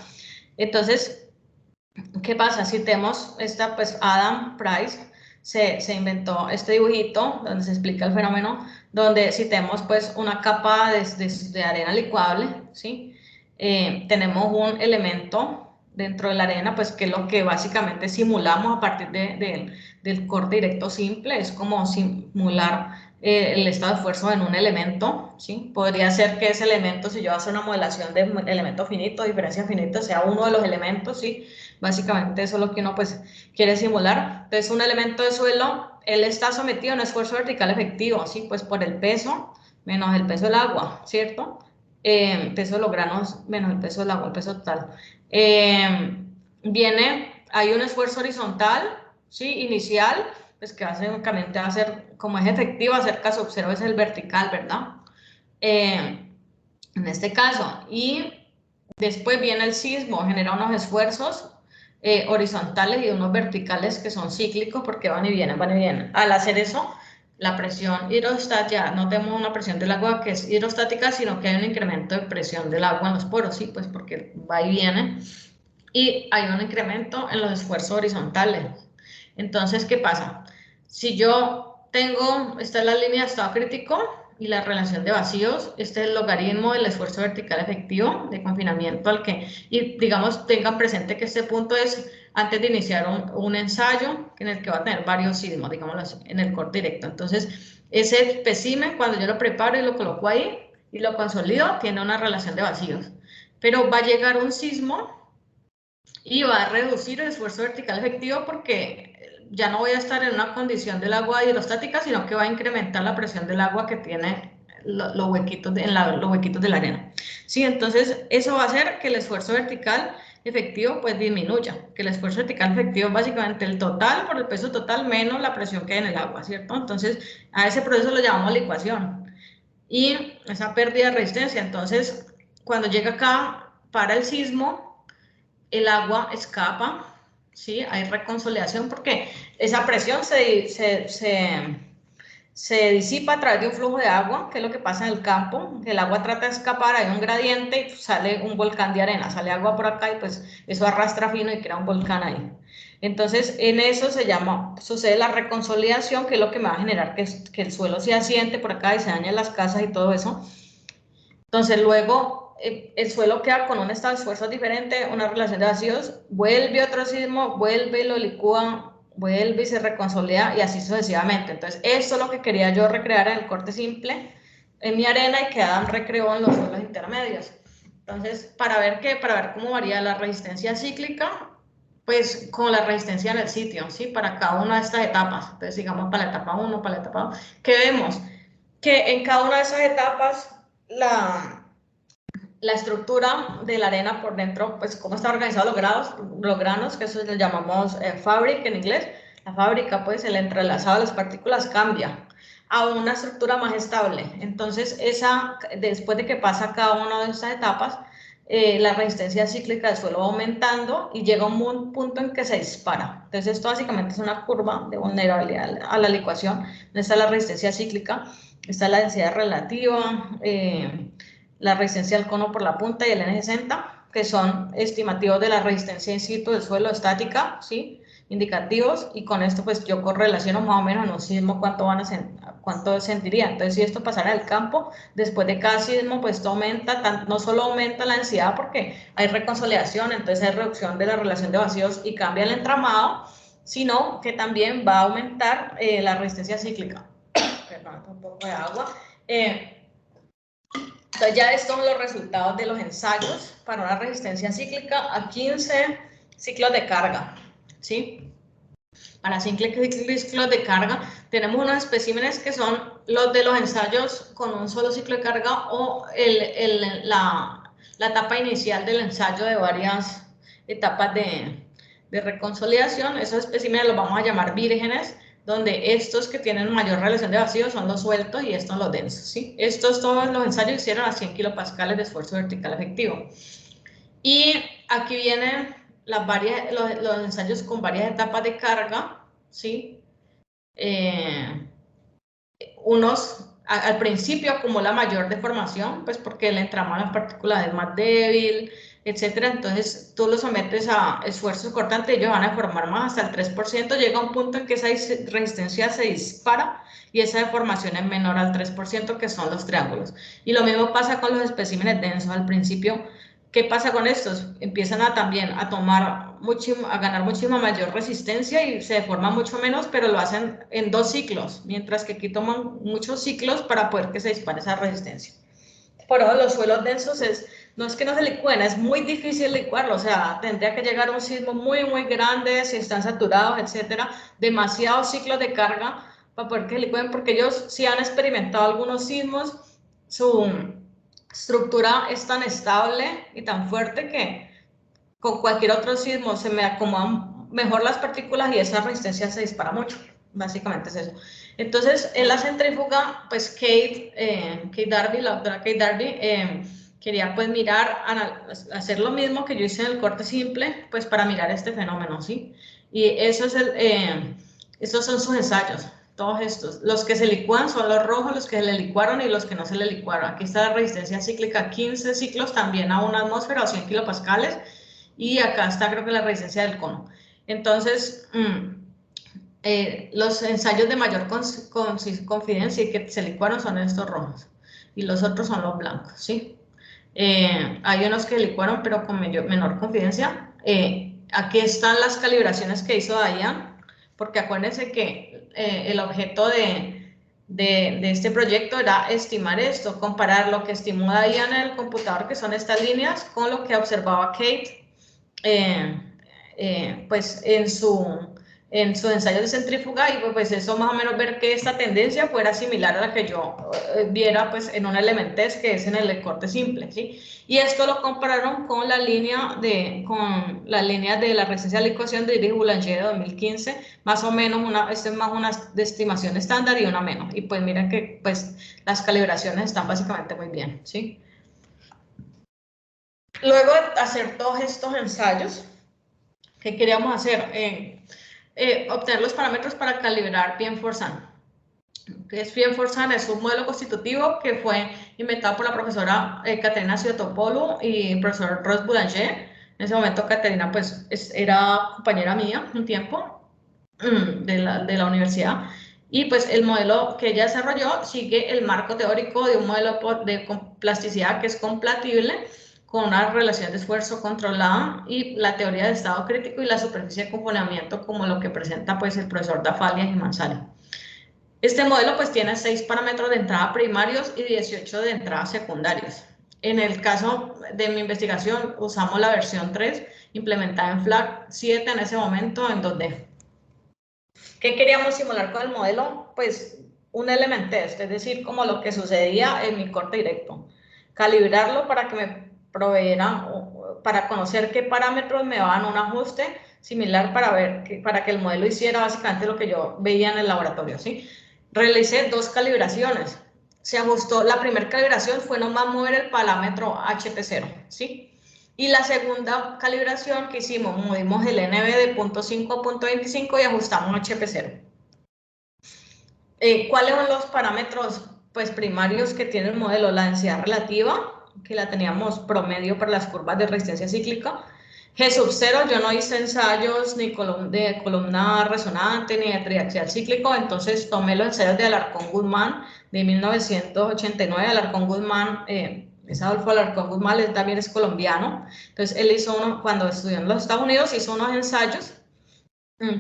Entonces, ¿qué pasa? Si tenemos esta, pues Adam Price se inventó este dibujito donde se explica el fenómeno, donde si tenemos pues una capa de arena licuable, ¿sí? Tenemos un elemento dentro de la arena, pues que es lo que básicamente simulamos a partir del corte directo simple, es como simular el estado de esfuerzo en un elemento, ¿sí? Podría ser que ese elemento, si yo hago una modelación de elemento finito, diferencia finita, sea uno de los elementos, ¿sí? Básicamente eso es lo que uno pues quiere simular. Entonces un elemento de suelo, él está sometido a un esfuerzo vertical efectivo, ¿sí? Pues por el peso menos el peso del agua, ¿cierto? Peso de los granos menos el peso del agua, el peso total. Hay un esfuerzo horizontal, ¿sí? Inicial, pues que básicamente va a ser, como es efectivo, hacer caso observo es el vertical, ¿verdad? En este caso, y después viene el sismo, genera unos esfuerzos horizontales y unos verticales que son cíclicos porque van y vienen, van y vienen. Al hacer eso, la presión hidrostática, no tenemos una presión del agua que es hidrostática, sino que hay un incremento de presión del agua en los poros, sí, pues porque va y viene. Y hay un incremento en los esfuerzos horizontales. Entonces, ¿qué pasa? Si yo tengo, esta es la línea de estado crítico y la relación de vacíos, este es el logaritmo del esfuerzo vertical efectivo de confinamiento al que, y digamos, tengan presente que este punto es antes de iniciar un ensayo en el que va a tener varios sismos, digamos, en el corte directo. Entonces, ese espécimen, cuando yo lo preparo y lo coloco ahí y lo consolido, tiene una relación de vacíos. Pero va a llegar un sismo y va a reducir el esfuerzo vertical efectivo porque ya no voy a estar en una condición del agua hidrostática, sino que va a incrementar la presión del agua que tiene los huequitos los huequitos de la arena. Sí, entonces eso va a hacer que el esfuerzo vertical efectivo pues disminuya, que el esfuerzo vertical efectivo es básicamente el total por el peso total menos la presión que hay en el agua, ¿cierto? Entonces a ese proceso lo llamamos licuación y esa pérdida de resistencia. Entonces cuando llega acá para el sismo, el agua escapa, ¿sí? Hay reconsolidación porque esa presión se disipa a través de un flujo de agua, que es lo que pasa en el campo. El agua trata de escapar, hay un gradiente y sale un volcán de arena, sale agua por acá y pues eso arrastra fino y crea un volcán ahí. Entonces, en eso sucede la reconsolidación, que es lo que me va a generar que el suelo se asiente por acá y se dañen las casas y todo eso. Entonces, luego el suelo queda con un estado de esfuerzo diferente, una relación de vacíos, vuelve otro sismo, vuelve y lo licúa, vuelve y se reconsolida y así sucesivamente. Entonces, esto es lo que quería yo recrear en el corte simple en mi arena y que Adam recreó en los suelos intermedios. Entonces, para ver cómo varía la resistencia cíclica, pues con la resistencia en el sitio, ¿sí? Para cada una de estas etapas. Entonces, digamos, para la etapa 1, para la etapa 2, ¿qué vemos? Que en cada una de esas etapas la estructura de la arena por dentro, pues cómo están organizados los granos, que eso le llamamos fabric en inglés. La fábrica, pues el entrelazado de las partículas cambia a una estructura más estable. Entonces, después de que pasa cada una de estas etapas, la resistencia cíclica del suelo va aumentando y llega a un punto en que se dispara. Entonces, esto básicamente es una curva de vulnerabilidad a la licuación. Donde está la resistencia cíclica, está la densidad relativa, la resistencia al cono por la punta y el N60, que son estimativos de la resistencia in situ del suelo estática, ¿sí? Indicativos, y con esto pues yo correlaciono más o menos en un sismo cuánto sentiría. Entonces, si esto pasara del campo, después de cada sismo, pues esto aumenta, no solo aumenta la densidad porque hay reconsolidación, entonces hay reducción de la relación de vacíos y cambia el entramado, sino que también va a aumentar la resistencia cíclica. Perdón, un poco de agua. Entonces ya estos son los resultados de los ensayos para una resistencia cíclica a 15 ciclos de carga, ¿sí? Para 15 ciclos de carga tenemos unos especímenes que son los de los ensayos con un solo ciclo de carga o la etapa inicial del ensayo de varias etapas de reconsolidación. Esos especímenes los vamos a llamar vírgenes, donde estos que tienen mayor relación de vacío son los sueltos y estos los densos, ¿sí? Todos los ensayos hicieron a 100 kilopascales de esfuerzo vertical efectivo. Y aquí vienen los ensayos con varias etapas de carga, ¿sí? Unos al principio acumula mayor deformación, pues porque el entramado de las partículas es más débil, etcétera. Entonces tú los sometes a esfuerzos cortantes, ellos van a deformar más hasta el 3%, llega un punto en que esa resistencia se dispara y esa deformación es menor al 3%, que son los triángulos. Y lo mismo pasa con los especímenes densos. Al principio, ¿qué pasa con estos? Empiezan a también a ganar muchísima mayor resistencia y se deforman mucho menos, pero lo hacen en 2 ciclos, mientras que aquí toman muchos ciclos para poder que se dispare esa resistencia. Por eso los suelos densos no es que no se licúen, es muy difícil licuarlo, o sea, tendría que llegar a un sismo muy, muy grande, si están saturados, etcétera, demasiados ciclos de carga para poder que licúen, porque ellos sí han experimentado algunos sismos, su estructura es tan estable y tan fuerte que con cualquier otro sismo se me acomodan mejor las partículas y esa resistencia se dispara mucho. Básicamente es eso. Entonces, en la centrífuga, pues Kate Darby, la doctora Kate Darby, quería pues mirar, hacer lo mismo que yo hice en el corte simple, pues para mirar este fenómeno, ¿sí? Y eso es estos son sus ensayos, todos estos. Los que se licúan son los rojos, los que se le licuaron y los que no se le licuaron. Aquí está la resistencia cíclica, 15 ciclos también a 1 atmósfera o 100 kilopascales. Y acá está, creo que la resistencia del cono. Entonces, los ensayos de mayor confidencia y que se licuaron son estos rojos. Y los otros son los blancos, ¿sí? Hay unos que licuaron, pero con menor confidencia. Aquí están las calibraciones que hizo Dayan, porque acuérdense que el objeto de este proyecto era estimar esto, comparar lo que estimó Dayan en el computador, que son estas líneas, con lo que observaba Kate, pues en su ensayo de centrífuga, y pues eso más o menos ver que esta tendencia fuera similar a la que yo viera pues en un elementez, que es en el corte simple, ¿sí? Y esto lo compararon con la línea de la resistencia a la licuación de Iris-Boulanger de 2015, más o menos esto es más una de estimación estándar y una menos, y pues miren que pues las calibraciones están básicamente muy bien, ¿sí? Luego de hacer todos estos ensayos, ¿qué queríamos hacer? Obtener los parámetros para calibrar PM4SAN. ¿Qué es PM4SAN? Es un modelo constitutivo que fue inventado por la profesora Caterina Siotopoulou y el profesor Ross Boulanger. En ese momento Caterina pues era compañera mía un tiempo de la universidad. Y pues el modelo que ella desarrolló sigue el marco teórico de un modelo de plasticidad que es compatible con una relación de esfuerzo controlada y la teoría de estado crítico y la superficie de componimiento, como lo que presenta pues el profesor Dafalias y Mansali. Este modelo pues tiene 6 parámetros de entrada primarios y 18 de entrada secundarios. En el caso de mi investigación usamos la versión 3 implementada en FLAC 7 en ese momento en 2D. ¿Qué queríamos simular con el modelo? Pues un element test, es decir, como lo que sucedía en mi corte directo. Calibrarlo para que me proveyeran, para conocer qué parámetros me daban un ajuste similar para que el modelo hiciera básicamente lo que yo veía en el laboratorio, ¿sí? Realicé 2 calibraciones. Se ajustó, la primera calibración fue nomás mover el parámetro HP0, ¿sí? Y la segunda calibración que hicimos, movimos el NB de 0.5 a 0.25 y ajustamos HP0. ¿Cuáles son los parámetros pues, primarios que tiene el modelo? La densidad relativa, que la teníamos promedio para las curvas de resistencia cíclica. G sub 0, yo no hice ensayos ni de columna resonante ni de triaxial cíclico, entonces tomé los ensayos de Alarcón Guzmán de 1989. Alarcón Guzmán, es Adolfo Alarcón Guzmán, él también es colombiano. Entonces él hizo cuando estudió en los Estados Unidos, hizo unos ensayos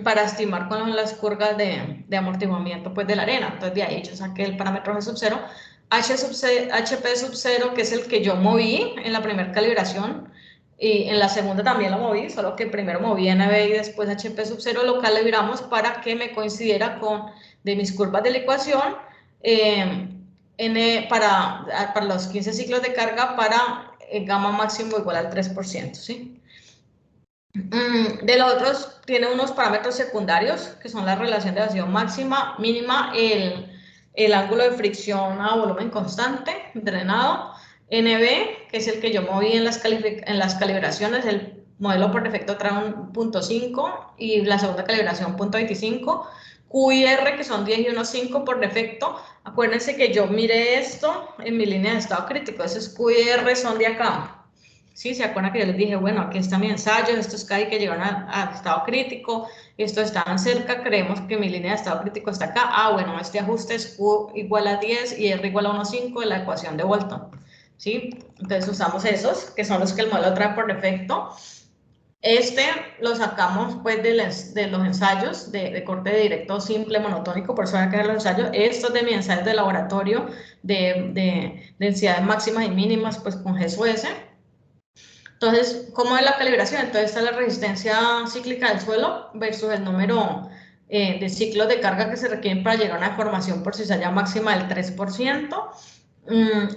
para estimar con las curvas de amortiguamiento pues, de la arena. Entonces de ahí yo saqué el parámetro G sub 0. HP sub 0, que es el que yo moví en la primera calibración, y en la segunda también lo moví, solo que primero moví NB y después HP sub 0, lo calibramos para que me coincidiera con de mis curvas de licuación para los 15 ciclos de carga para gamma máximo igual al 3%, ¿sí? De los otros tiene unos parámetros secundarios que son la relación de evasión máxima, mínima, el ángulo de fricción a volumen constante, drenado, NB, que es el que yo moví en las calibraciones, el modelo por defecto trae un 0.5 y la segunda calibración 0.25, QIR, que son 10 y 1.5 por defecto. Acuérdense que yo miré esto en mi línea de estado crítico, esos QIR son de acá. ¿Sí? ¿Se acuerdan que yo les dije, bueno, aquí está mi ensayo, estos CAI que llegaron a estado crítico, estos estaban cerca, creemos que mi línea de estado crítico está acá. Ah, bueno, este ajuste es Q igual a 10 y R igual a 1,5 de la ecuación de Bolton. ¿Sí? Entonces usamos esos, que son los que el modelo trae por defecto. Este lo sacamos pues de los ensayos de corte directo simple monotónico, por eso voy a quedar los ensayos. Estos de mi ensayo de laboratorio de densidades máximas y mínimas pues con GSUS. Entonces, ¿cómo es la calibración? Entonces está la resistencia cíclica del suelo versus el número de ciclos de carga que se requieren para llegar a una deformación por cizalla máxima del 3%.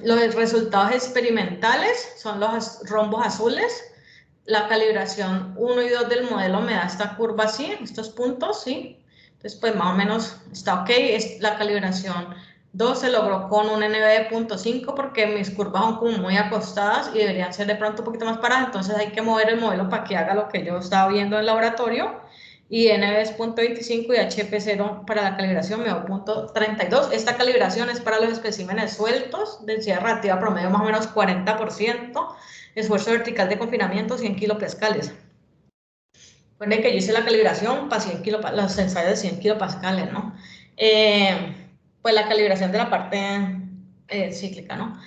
Los resultados experimentales son los rombos azules. La calibración 1 y 2 del modelo me da esta curva así, estos puntos, ¿sí? Entonces, pues más o menos está ok. La calibración 2 se logró con un NB de 0.5 porque mis curvas son como muy acostadas y deberían ser de pronto un poquito más paradas, entonces hay que mover el modelo para que haga lo que yo estaba viendo en el laboratorio. Y NB es 0.25 y HP0 para la calibración me dio 0.32. Esta calibración es para los especímenes sueltos, densidad relativa promedio más o menos 40%, esfuerzo vertical de confinamiento 100 kilopascales. Recuerden que yo hice la calibración para 100 los ensayos de 100 kilopascales, ¿no? Pues la calibración de la parte cíclica, ¿no?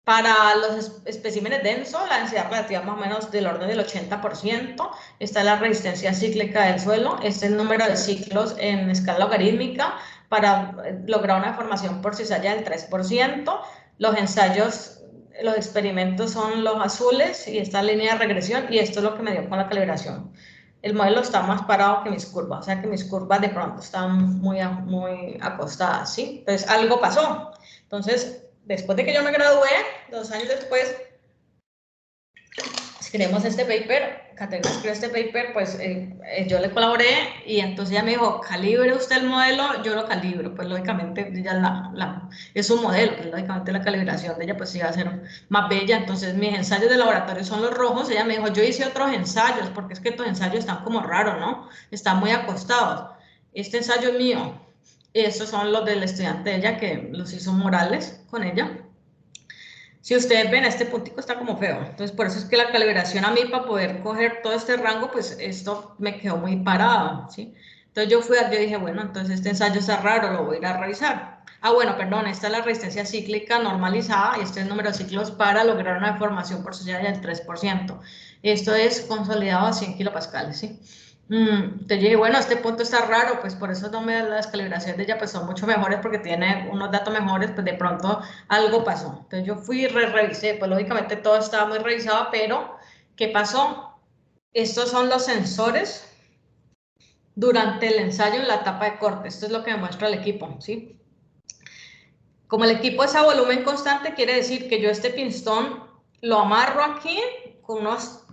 Para los especímenes densos, la densidad relativa más o menos del orden del 80%. Está la resistencia cíclica del suelo. Este es el número de ciclos en escala logarítmica para lograr una deformación por cizalla del 3%. Los ensayos, los experimentos son los azules y esta línea de regresión, y esto es lo que me dio con la calibración. El modelo está más parado que mis curvas, o sea que mis curvas de pronto están muy acostadas, ¿sí? Entonces algo pasó. Entonces, después de que yo me gradué, 2 años después, escribimos este paper, Caterina escribió este paper, pues yo le colaboré y entonces ella me dijo, calibre usted el modelo, yo lo calibro, pues lógicamente ella es un modelo, pues, lógicamente la calibración de ella pues iba a ser más bella, entonces mis ensayos de laboratorio son los rojos, ella me dijo, yo hice otros ensayos, porque es que tus ensayos están como raros, ¿no? Están muy acostados, este ensayo es mío, estos son los del estudiante de ella que los hizo Morales con ella. Si ustedes ven, este puntico está como feo, entonces por eso es que la calibración a mí, para poder coger todo este rango, pues esto me quedó muy parado, ¿sí? Entonces yo dije, bueno, entonces este ensayo está raro, lo voy a ir a revisar. Ah, bueno, perdón, esta es la resistencia cíclica normalizada y este es el número de ciclos para lograr una deformación por cizalla del 3%. Esto es consolidado a 100 kilopascales, ¿sí? Entonces dije, bueno, este punto está raro, pues por eso las calibraciones de ella pues son mucho mejores porque tiene unos datos mejores, pues de pronto algo pasó. Entonces yo fui y revisé, pues lógicamente todo estaba muy revisado, pero ¿qué pasó? Estos son los sensores durante el ensayo en la etapa de corte. Esto es lo que me muestra el equipo, ¿sí? Como el equipo es a volumen constante, quiere decir que yo este pistón lo amarro aquí con unas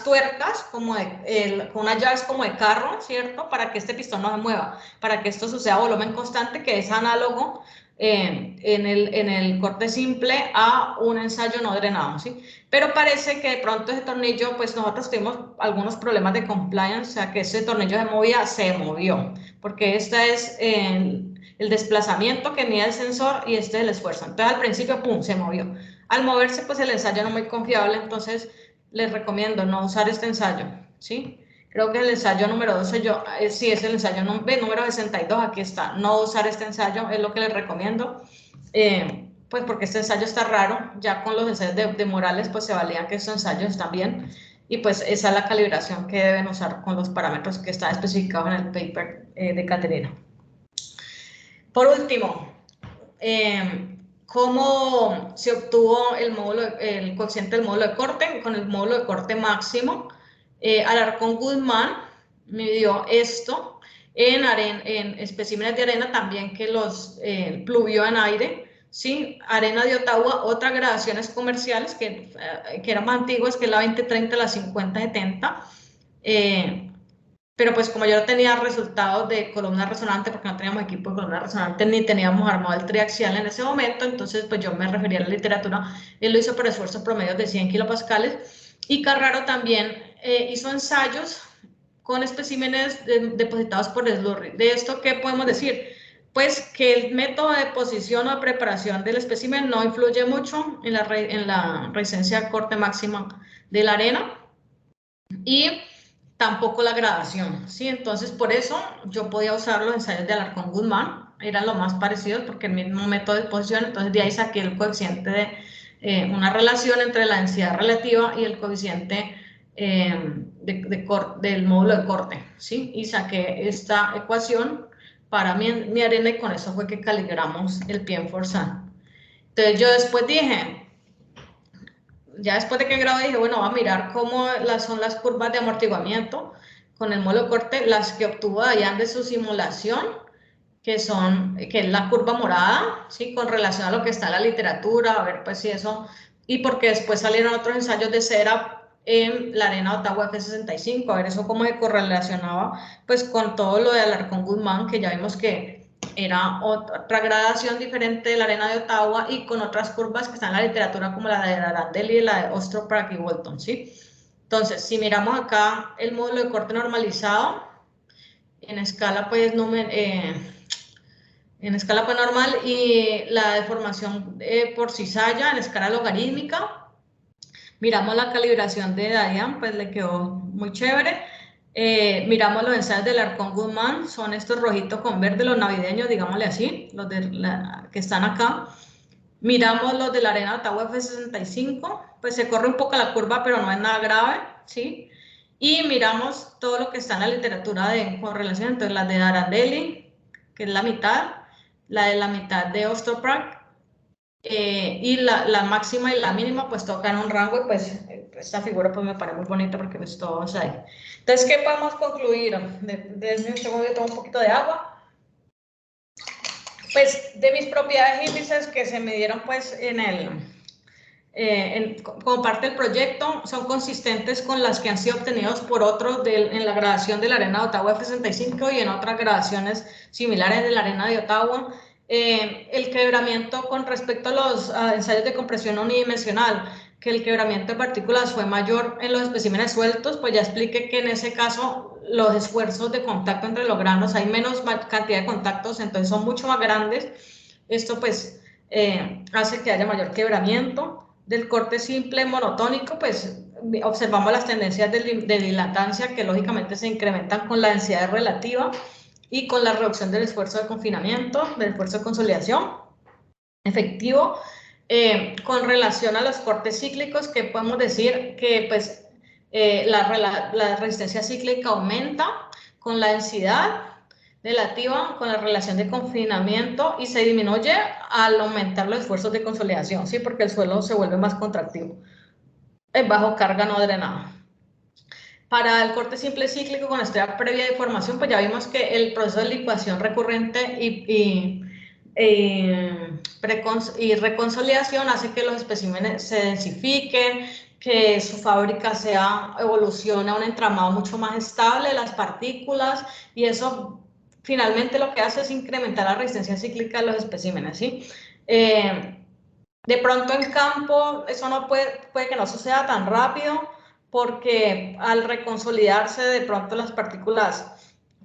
tuercas, con unas llaves como de carro, ¿cierto? Para que este pistón no se mueva, para que esto suceda a volumen constante, que es análogo en el corte simple a un ensayo no drenado, ¿sí? Pero parece que de pronto ese tornillo, pues nosotros tuvimos algunos problemas de compliance, o sea que ese tornillo se movió, porque esta es el desplazamiento que mide el sensor y este es el esfuerzo. Entonces al principio, pum, se movió. Al moverse, pues el ensayo no es muy confiable, entonces les recomiendo no usar este ensayo, ¿sí? Creo que el ensayo número 12, sí, es el ensayo número 62, aquí está. No usar este ensayo es lo que les recomiendo, pues porque este ensayo está raro. Ya con los ensayos de Morales, pues se valían que estos ensayos están bien. Y pues esa es la calibración que deben usar con los parámetros que están especificados en el paper de Caterina. Por último, ¿cómo se obtuvo el cociente del módulo de corte? Con el módulo de corte máximo. Alarcón Guzmán me dio esto en especímenes de arena también que los pluvió en aire, ¿sí? Arena de Ottawa, otras gradaciones comerciales que eran más antiguas, que es la 2030, la 5070. Pero pues como yo no tenía resultados de columna resonante, porque no teníamos equipo de columna resonante, ni teníamos armado el triaxial en ese momento, entonces pues yo me refería a la literatura. Él lo hizo por esfuerzos promedios de 100 kilopascales, y Carraro también hizo ensayos con especímenes depositados por Slurry. De esto, ¿qué podemos decir? pues que el método de posición o de preparación del espécimen no influye mucho en la resistencia de corte máxima de la arena y tampoco la gradación, ¿sí? Entonces, por eso yo podía usar los ensayos de Alarcón-Guzmán, eran lo más parecidos porque el mismo método de posición, entonces de ahí saqué el coeficiente de una relación entre la densidad relativa y el coeficiente del módulo de corte, ¿sí? Y saqué esta ecuación para mi arena y con eso fue que calibramos el pie forzado. Entonces yo después dije, ya después de que grabé dije, bueno, voy a mirar cómo son las curvas de amortiguamiento con el módulo de corte, las que obtuvo Dayan de su simulación, que es la curva morada, ¿sí? Con relación a lo que está en la literatura, a ver pues si eso, y porque después salieron otros ensayos de cera en la arena de Ottawa F65, a ver eso cómo se correlacionaba pues con todo lo de Alarcón-Guzmán, que ya vimos que era otra gradación diferente de la arena de Ottawa y con otras curvas que están en la literatura como la de Arandelli y la de Ostrowski y Walton, ¿sí? Entonces, si miramos acá el módulo de corte normalizado, en escala pues normal y la deformación por cizalla en escala logarítmica. Miramos la calibración de Dayan, pues le quedó muy chévere. Miramos los ensayos del Alarcón-Guzmán, son estos rojitos con verde, los navideños, digámosle así, los que están acá. Miramos los de la arena de Ottawa F65, pues se corre un poco la curva, pero no es nada grave, ¿sí? Y miramos todo lo que está en la literatura de correlación, entonces la de Arandelli, que es la de la mitad de Ostrowski, y la máxima y la mínima pues tocan un rango y pues esta figura pues me parece muy bonita porque pues todos ahí. Entonces, ¿qué podemos concluir? Desde un segundo yo tomo un poquito de agua. Pues de mis propiedades índices que se midieron pues como parte del proyecto son consistentes con las que han sido obtenidos por otros en la gradación de la arena de Ottawa F65 y en otras gradaciones similares de la arena de Ottawa. El quebramiento con respecto a los ensayos de compresión unidimensional, que el quebramiento de partículas fue mayor en los especímenes sueltos, pues ya expliqué que en ese caso los esfuerzos de contacto entre los granos, hay menos cantidad de contactos, entonces son mucho más grandes. Esto pues hace que haya mayor quebramiento. Del corte simple monotónico, pues observamos las tendencias de dilatancia que lógicamente se incrementan con la densidad relativa y con la reducción del esfuerzo de confinamiento, del esfuerzo de consolidación efectivo. Con relación a los cortes cíclicos, que podemos decir que pues la resistencia cíclica aumenta con la densidad relativa, con la relación de confinamiento y se disminuye al aumentar los esfuerzos de consolidación, ¿sí? Porque el suelo se vuelve más contractivo, es bajo carga no drenada. Para el corte simple cíclico con estrella previa de formación, pues ya vimos que el proceso de licuación recurrente y reconsolidación hace que los especímenes se densifiquen, que su fábrica evolucione a un entramado mucho más estable de las partículas y eso finalmente lo que hace es incrementar la resistencia cíclica de los especímenes, ¿sí? De pronto en campo eso no puede que no suceda tan rápido porque al reconsolidarse de pronto las partículas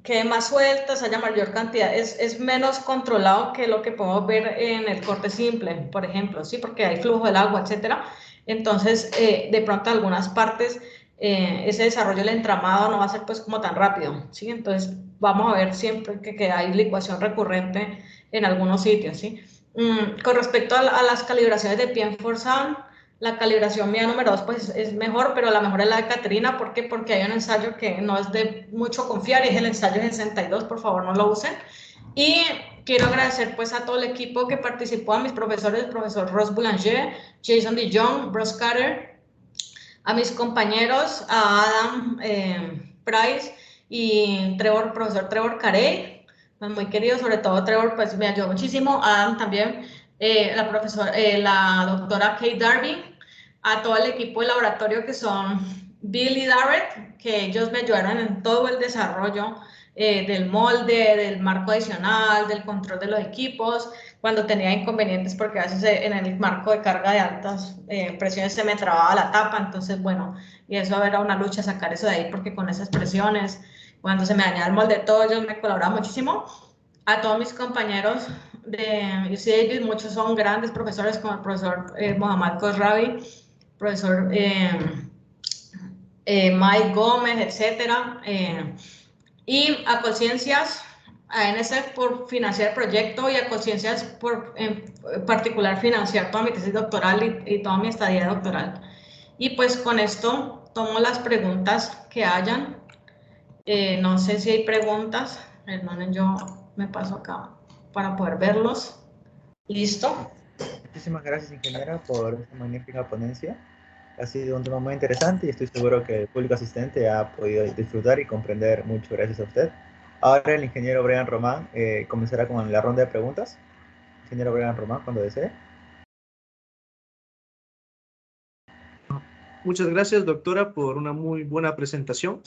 queden más sueltas, haya mayor cantidad, es menos controlado que lo que podemos ver en el corte simple, por ejemplo, ¿sí? Porque hay flujo del agua, etcétera. Entonces, de pronto en algunas partes ese desarrollo del entramado no va a ser pues como tan rápido, ¿sí? Entonces, vamos a ver siempre que hay licuación recurrente en algunos sitios, ¿sí? Con respecto a las calibraciones de pie forzado, la calibración mía número 2 pues es mejor, pero la mejor es la de Caterina. ¿Por qué? Porque hay un ensayo que no es de mucho confiar y es el ensayo 62, por favor no lo usen. Y quiero agradecer pues a todo el equipo que participó, a mis profesores, el profesor Ross Boulanger, Jason DeJong, Bruce Carter, a mis compañeros, a Adam Price y profesor Trevor Carey, muy querido, sobre todo Trevor pues me ayudó muchísimo, Adam también, la doctora Kate Darby, a todo el equipo de laboratorio que son Bill y Darrett, que ellos me ayudaron en todo el desarrollo del molde, del marco adicional, del control de los equipos, cuando tenía inconvenientes porque a veces en el marco de carga de altas presiones se me trababa la tapa, entonces bueno, y eso era una lucha sacar eso de ahí porque con esas presiones, cuando se me dañaba el molde todo, ellos me colaboraban muchísimo. a todos mis compañeros de UC Davis, muchos son grandes profesores como el profesor Mohammad Khosravi, profesor Mike Gómez, etcétera, y a Conciencias, a NSF por financiar el proyecto y a Conciencias por en particular financiar toda mi tesis doctoral y toda mi estadía doctoral. Y pues con esto tomo las preguntas que hayan. No sé si hay preguntas. Hermano, yo me paso acá para poder verlos. ¿Listo? Muchísimas gracias, ingeniera, por esta magnífica ponencia. Ha sido un tema muy interesante y estoy seguro que el público asistente ha podido disfrutar y comprender mucho gracias a usted. Ahora el ingeniero Brian Román comenzará con la ronda de preguntas. Ingeniero Brian Román, cuando desee. Muchas gracias, doctora, por una muy buena presentación.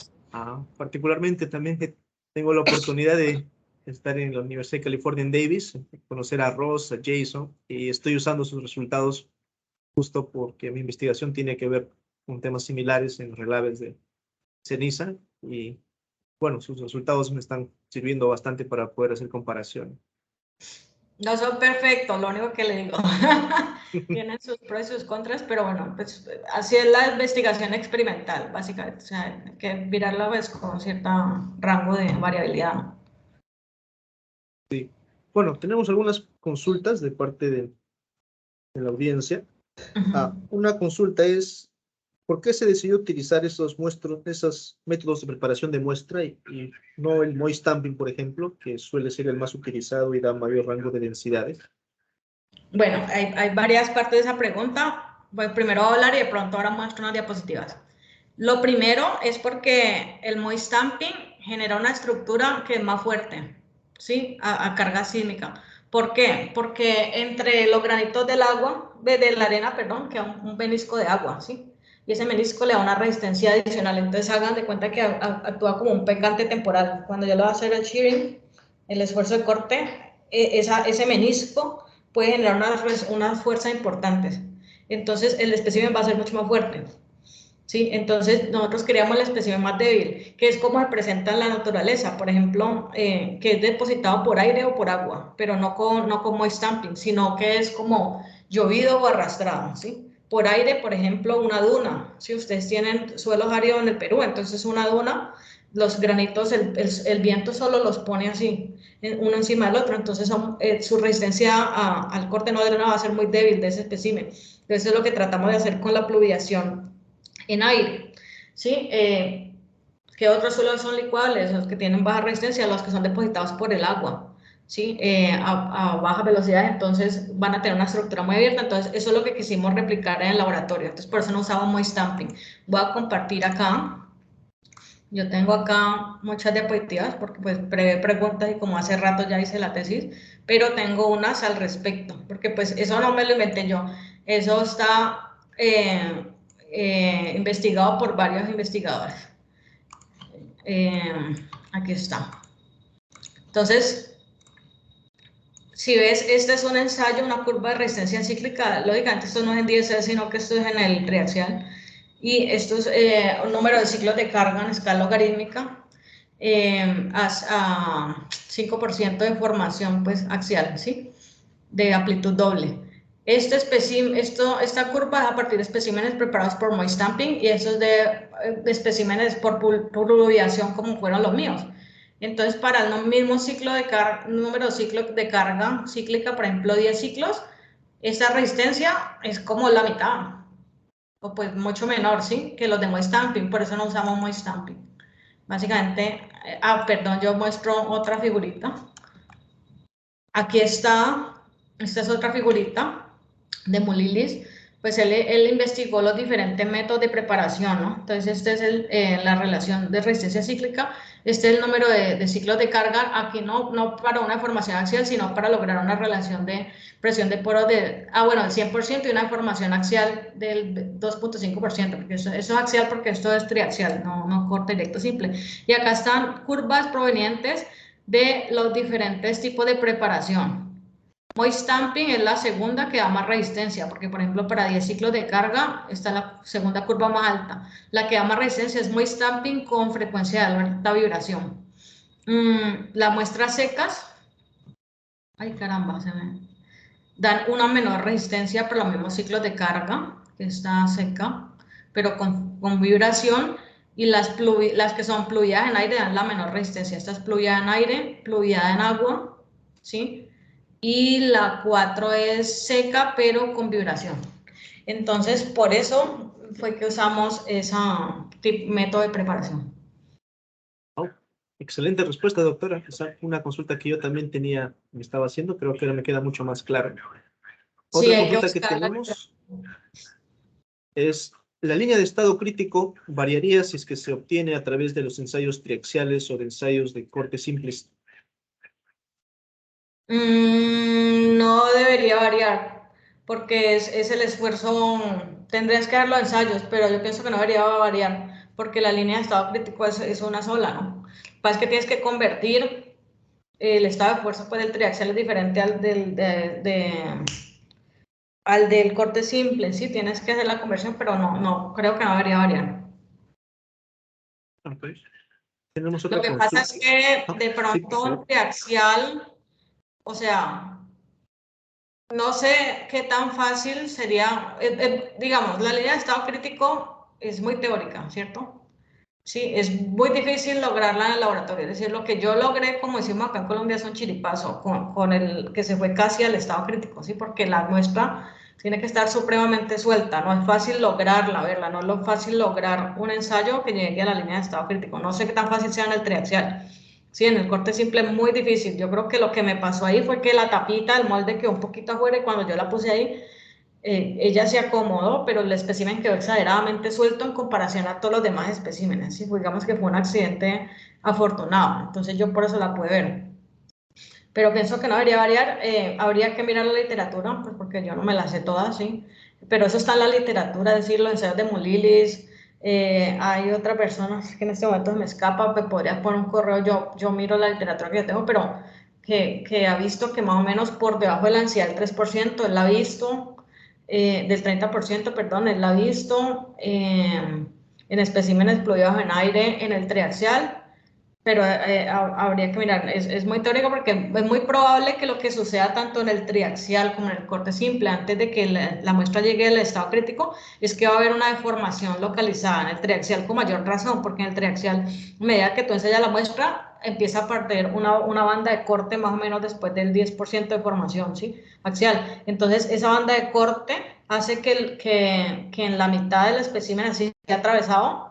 Particularmente también que tengo la oportunidad de estar en la Universidad de California en Davis, conocer a Ross, a Jason, y estoy usando sus resultados justo porque mi investigación tiene que ver con temas similares en relaves de ceniza y bueno, sus resultados me están sirviendo bastante para poder hacer comparación. No son perfectos, lo único que le digo. Tienen sus pros y sus contras, pero bueno, pues así es la investigación experimental, básicamente. O sea, hay que mirarla pues, con cierto rango de variabilidad. Sí. Bueno, tenemos algunas consultas de parte de la audiencia. Una consulta es, ¿por qué se decidió utilizar esos métodos de preparación de muestra y no el moist stamping, por ejemplo, que suele ser el más utilizado y da mayor rango de densidades? Bueno, hay varias partes de esa pregunta. Pues primero voy a hablar y de pronto ahora muestro unas diapositivas. Lo primero es porque el moist stamping genera una estructura que es más fuerte, ¿sí? A carga sísmica. ¿Por qué? Porque entre los granitos del agua, de la arena, perdón, queda un menisco de agua, ¿sí? Y ese menisco le da una resistencia adicional. Entonces hagan de cuenta que actúa como un pegante temporal. Cuando yo le voy a hacer el shearing, el esfuerzo de corte, ese menisco puede generar unas fuerzas importantes. Entonces el espécimen va a ser mucho más fuerte. ¿Sí? Entonces nosotros queríamos el espécimen más débil, que es como se presenta en la naturaleza, por ejemplo, que es depositado por aire o por agua, pero no como stamping, sino que es como llovido o arrastrado, ¿sí? Por aire, por ejemplo, una duna. Si ustedes tienen suelos áridos en el Perú, entonces una duna, los granitos, el viento solo los pone así, uno encima del otro, entonces su resistencia al corte no va a ser muy débil de ese espécimen. Entonces es lo que tratamos de hacer con la pluviación en aire, ¿sí? ¿Qué otros suelos son licuables? Los que tienen baja resistencia, los que son depositados por el agua, ¿sí? A baja velocidad, entonces van a tener una estructura muy abierta, entonces eso es lo que quisimos replicar en el laboratorio, entonces por eso no usamos moist stamping. Voy a compartir acá. Yo tengo acá muchas diapositivas porque pues prevé preguntas y como hace rato ya hice la tesis, pero tengo unas al respecto, porque pues eso no me lo inventé yo, eso está investigado por varios investigadores. Aquí está. Entonces, si ves, este es un ensayo, una curva de resistencia cíclica, lógicamente esto no es en 10C, sino que esto es en el triaxial, y esto es un número de ciclos de carga en escala logarítmica a 5% de formación pues, axial, ¿sí? De amplitud doble. Esta curva es a partir de especímenes preparados por moist stamping y estos de especímenes por pluviación como fueron los míos. Entonces, para el mismo número de ciclos de carga cíclica, por ejemplo, 10 ciclos, esta resistencia es como la mitad, o pues mucho menor, ¿sí? Que los de moist stamping, por eso no usamos moist stamping. Básicamente, perdón, yo muestro otra figurita. Aquí está, esta es otra figurita de Mulilis, pues él investigó los diferentes métodos de preparación, ¿no? Entonces, esta es la relación de resistencia cíclica, este es el número de ciclos de carga, aquí no para una formación axial, sino para lograr una relación de presión de poros del 100% y una formación axial del 2.5%, porque eso es axial porque esto es triaxial, no corte directo simple. Y acá están curvas provenientes de los diferentes tipos de preparación. Moist stamping es la segunda que da más resistencia, porque por ejemplo para 10 ciclos de carga está la segunda curva más alta. La que da más resistencia es moist stamping con frecuencia de alta vibración. Las muestras secas Ay, caramba, se me... Dan una menor resistencia por los mismos ciclos de carga, que está seca, pero con vibración, y las que son pluviadas en aire dan la menor resistencia. Esta es pluviada en aire, pluviada en agua, ¿sí? Y la 4 es seca, pero con vibración. Entonces, por eso fue que usamos ese método de preparación. Oh, excelente respuesta, doctora. Esa es una consulta que yo también tenía, me estaba haciendo, creo que ahora me queda mucho más claro. Sí, Otra hay que consulta que buscar tenemos es, ¿la línea de estado crítico variaría si es que se obtiene a través de los ensayos triaxiales o de ensayos de corte simples? No debería variar, porque es el esfuerzo, tendrías que dar los ensayos, pero yo pienso que no debería variar, porque la línea de estado crítico es una sola, ¿no? Lo que pasa es que tienes que convertir el estado de fuerza, pues del triaxial es diferente al del corte simple, sí, tienes que hacer la conversión, pero no, creo que no debería variar. Okay. Tenemos Lo otra que pasa es consulta. que Ah, de sí, por pronto favor. un triaxial, o sea, no sé qué tan fácil sería, digamos, la línea de estado crítico es muy teórica, ¿cierto? Sí, es muy difícil lograrla en el laboratorio. Es decir, lo que yo logré, como decimos acá en Colombia, es un chiripazo con el que se fue casi al estado crítico, ¿sí? Porque la muestra tiene que estar supremamente suelta. No es fácil lograrla, verla. No es lo fácil lograr un ensayo que llegue a la línea de estado crítico. No sé qué tan fácil sea en el triaxial. Sí, en el corte simple es muy difícil. Yo creo que lo que me pasó ahí fue que la tapita, el molde quedó un poquito afuera y cuando yo la puse ahí, ella se acomodó, pero el espécimen quedó exageradamente suelto en comparación a todos los demás especímenes. ¿Sí? Digamos que fue un accidente afortunado, entonces yo por eso la pude ver. Pero pienso que no debería variar, habría que mirar la literatura, pues porque yo no me la sé todas, ¿sí? Pero eso está en la literatura, es decir, los ensayos de Mulilis, hay otra persona que en este momento me escapa, me podría poner un correo, yo miro la literatura que yo tengo, pero que ha visto que más o menos por debajo de la ansiedad del 3%, él la ha visto, del 30%, perdón, él la ha visto en especímenes fluidos en aire, en el triaxial, pero habría que mirar, es muy teórico porque es muy probable que lo que suceda tanto en el triaxial como en el corte simple, antes de que la muestra llegue al estado crítico, es que va a haber una deformación localizada en el triaxial con mayor razón, porque en el triaxial, a medida que tú ensayas la muestra, empieza a perder una banda de corte más o menos después del 10% de formación, ¿sí? Axial. Entonces, esa banda de corte hace que en la mitad del espécimen así atravesado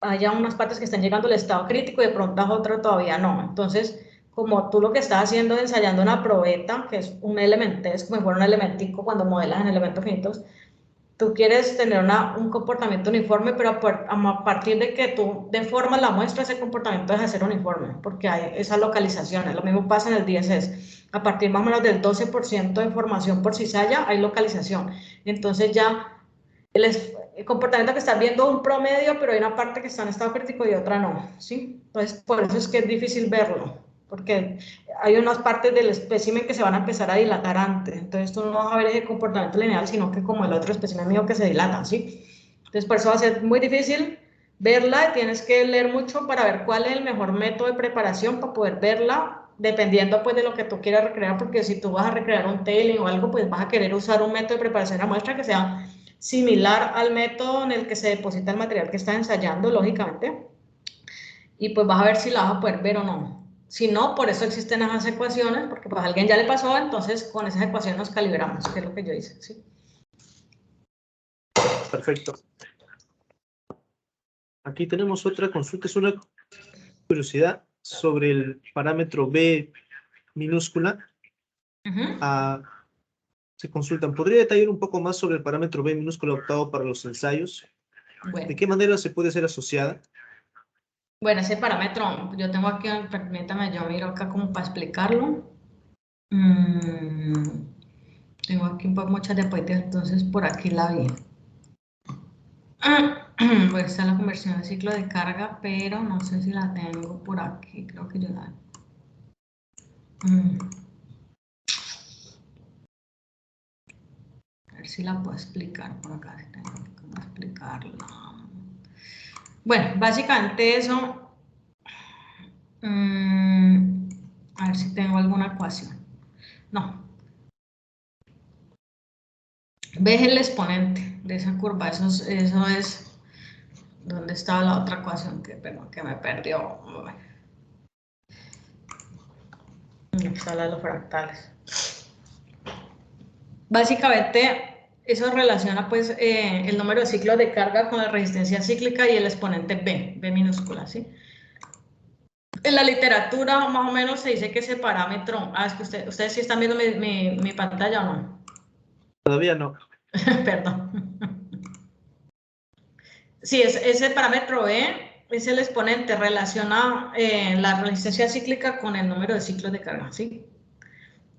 haya unas partes que están llegando al estado crítico y de pronto a otra todavía no. Entonces, como tú lo que estás haciendo es ensayando una probeta, que es un elemento, es como si fuera un elementico cuando modelas en elementos finitos, tú quieres tener un comportamiento uniforme, pero a partir de que tú deformas la muestra, ese comportamiento deja de ser uniforme, porque hay esas localizaciones. Lo mismo pasa en el DSS. A partir más o menos del 12% de formación por cizalla, hay localización. Entonces ya el comportamiento que estás viendo es un promedio, pero hay una parte que está en estado crítico y otra no, ¿sí? Entonces, por eso es que es difícil verlo, porque hay unas partes del espécimen que se van a empezar a dilatar antes. Entonces, tú no vas a ver ese comportamiento lineal, sino que como el otro espécimen mío que se dilata, ¿sí? Entonces, por eso va a ser muy difícil verla, tienes que leer mucho para ver cuál es el mejor método de preparación para poder verla, dependiendo pues de lo que tú quieras recrear, porque si tú vas a recrear un tailing o algo, pues vas a querer usar un método de preparación de la muestra que sea similar al método en el que se deposita el material que estás ensayando, lógicamente, y pues vas a ver si la vas a poder ver o no. Si no, por eso existen esas ecuaciones, porque pues a alguien ya le pasó, entonces con esas ecuaciones nos calibramos, que es lo que yo hice, ¿sí? Perfecto. Aquí tenemos otra consulta, es una curiosidad sobre el parámetro B minúscula. Se consultan, ¿podría detallar un poco más sobre el parámetro B minúscula optado para los ensayos? Bueno. ¿De qué manera se puede ser asociada? Bueno, ese parámetro, yo tengo aquí, permítame, yo miro acá como para explicarlo. Tengo aquí muchas diapositivas, entonces por aquí la vi. Bueno, está la conversión de ciclo de carga, pero no sé si la tengo por aquí, creo que yo la... A ver si la puedo explicar por acá, si tengo cómo explicarla. Bueno, básicamente eso... a ver si tengo alguna ecuación. No. ¿Ves el exponente de esa curva? Eso es... ¿Dónde estaba la otra ecuación que me perdió? Aquí está la de los fractales. Básicamente, eso relaciona pues el número de ciclos de carga con la resistencia cíclica y el exponente B minúscula, ¿sí? En la literatura más o menos se dice que ese parámetro... es que ustedes sí están viendo mi pantalla o no. Todavía no. Perdón. Sí, ese parámetro B es el exponente, relaciona la resistencia cíclica con el número de ciclos de carga, ¿sí?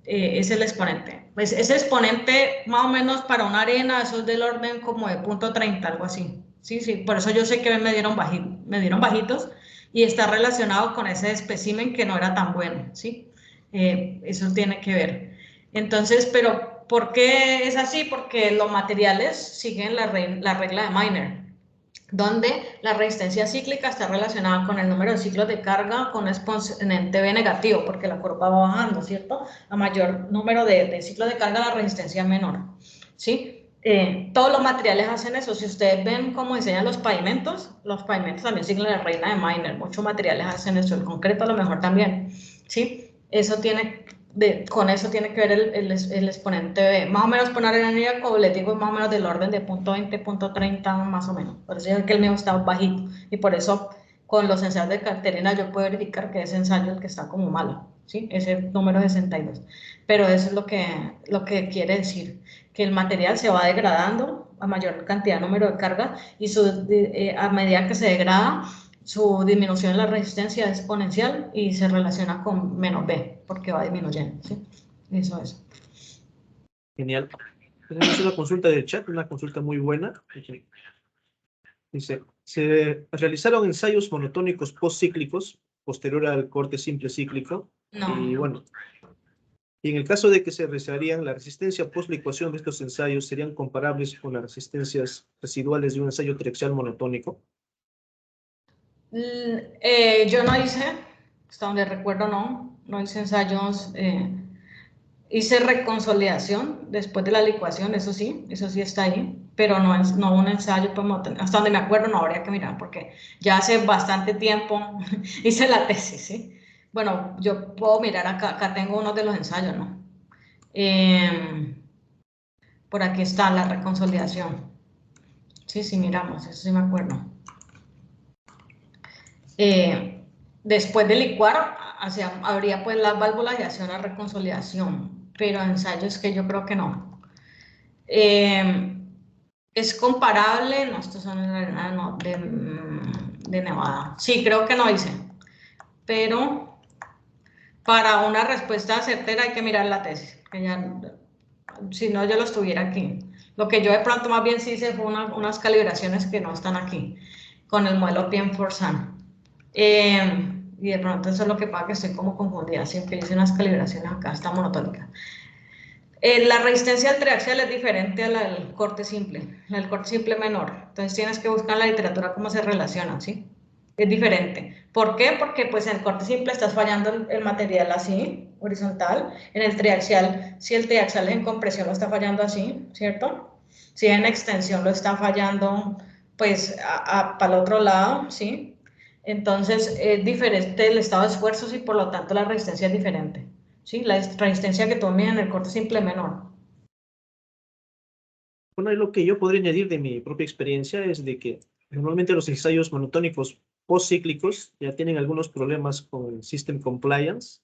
Es el exponente. Pues ese exponente, más o menos para una arena, eso es del orden como de 0.30, algo así. Sí, sí, por eso yo sé que me dieron bajitos y está relacionado con ese espécimen que no era tan bueno, ¿sí? Eso tiene que ver. Entonces, pero ¿por qué es así? Porque los materiales siguen la regla de Miner, donde la resistencia cíclica está relacionada con el número de ciclos de carga con exponente B negativo, porque la curva va bajando, ¿cierto? A mayor número de ciclos de carga, la resistencia es menor, ¿sí? Todos los materiales hacen eso. Si ustedes ven cómo diseñan los pavimentos también siguen la regla de Miner. Muchos materiales hacen eso, el concreto a lo mejor también, ¿sí? Con eso tiene que ver el exponente B. Más o menos poner en arena, como les digo, es más o menos del orden de 0.20, 0.30 más o menos. Por eso es que el mío está bajito. Y por eso con los ensayos de Caterina yo puedo verificar que ese ensayo es el que está como malo, ¿sí? Ese número 62. Pero eso es lo que quiere decir, que el material se va degradando a mayor cantidad de número de carga y a medida que se degrada, su disminución en la resistencia es exponencial y se relaciona con menos B, porque va disminuyendo, ¿sí? Eso es. Genial. Tenemos una consulta del chat, una consulta muy buena. Dice, se realizaron ensayos monotónicos postcíclicos posterior al corte simple cíclico. No. Y bueno, y en el caso de que se realizarían, la resistencia post-licuación de estos ensayos serían comparables con las resistencias residuales de un ensayo triaxial monotónico. Yo no hice, hasta donde recuerdo no hice ensayos, hice reconsolidación después de la licuación, eso sí está ahí, pero no un ensayo, hasta donde me acuerdo no habría que mirar, porque ya hace bastante tiempo hice la tesis, ¿sí? Bueno, yo puedo mirar acá tengo uno de los ensayos, ¿no? Por aquí está la reconsolidación. Sí, miramos, eso sí me acuerdo. Después de licuar, habría pues las válvulas y hacía una reconsolidación, pero ensayos que yo creo que no. ¿Es comparable? No, estos son de Nevada. Sí, creo que no hice, pero para una respuesta certera hay que mirar la tesis, que ya, si no yo lo estuviera aquí. Lo que yo de pronto más bien sí hice fue unas calibraciones que no están aquí, con el modelo PM4SAN. Y de pronto eso es lo que pasa, que estoy como confundida, siempre hice unas calibraciones acá, está monotónica. La resistencia al triaxial es diferente a la del corte simple, la del corte simple menor, entonces tienes que buscar en la literatura cómo se relacionan, ¿sí? Es diferente. ¿Por qué? Porque pues en el corte simple estás fallando el material así, horizontal, en el triaxial, si el triaxial en compresión lo está fallando así, ¿cierto? Si en extensión lo está fallando pues para el otro lado, ¿sí? Entonces es diferente el estado de esfuerzos y por lo tanto la resistencia es diferente. ¿Sí? La resistencia que tú mides en el corte simple menor. Bueno, lo que yo podría añadir de mi propia experiencia es de que normalmente los ensayos monotónicos postcíclicos ya tienen algunos problemas con el system compliance,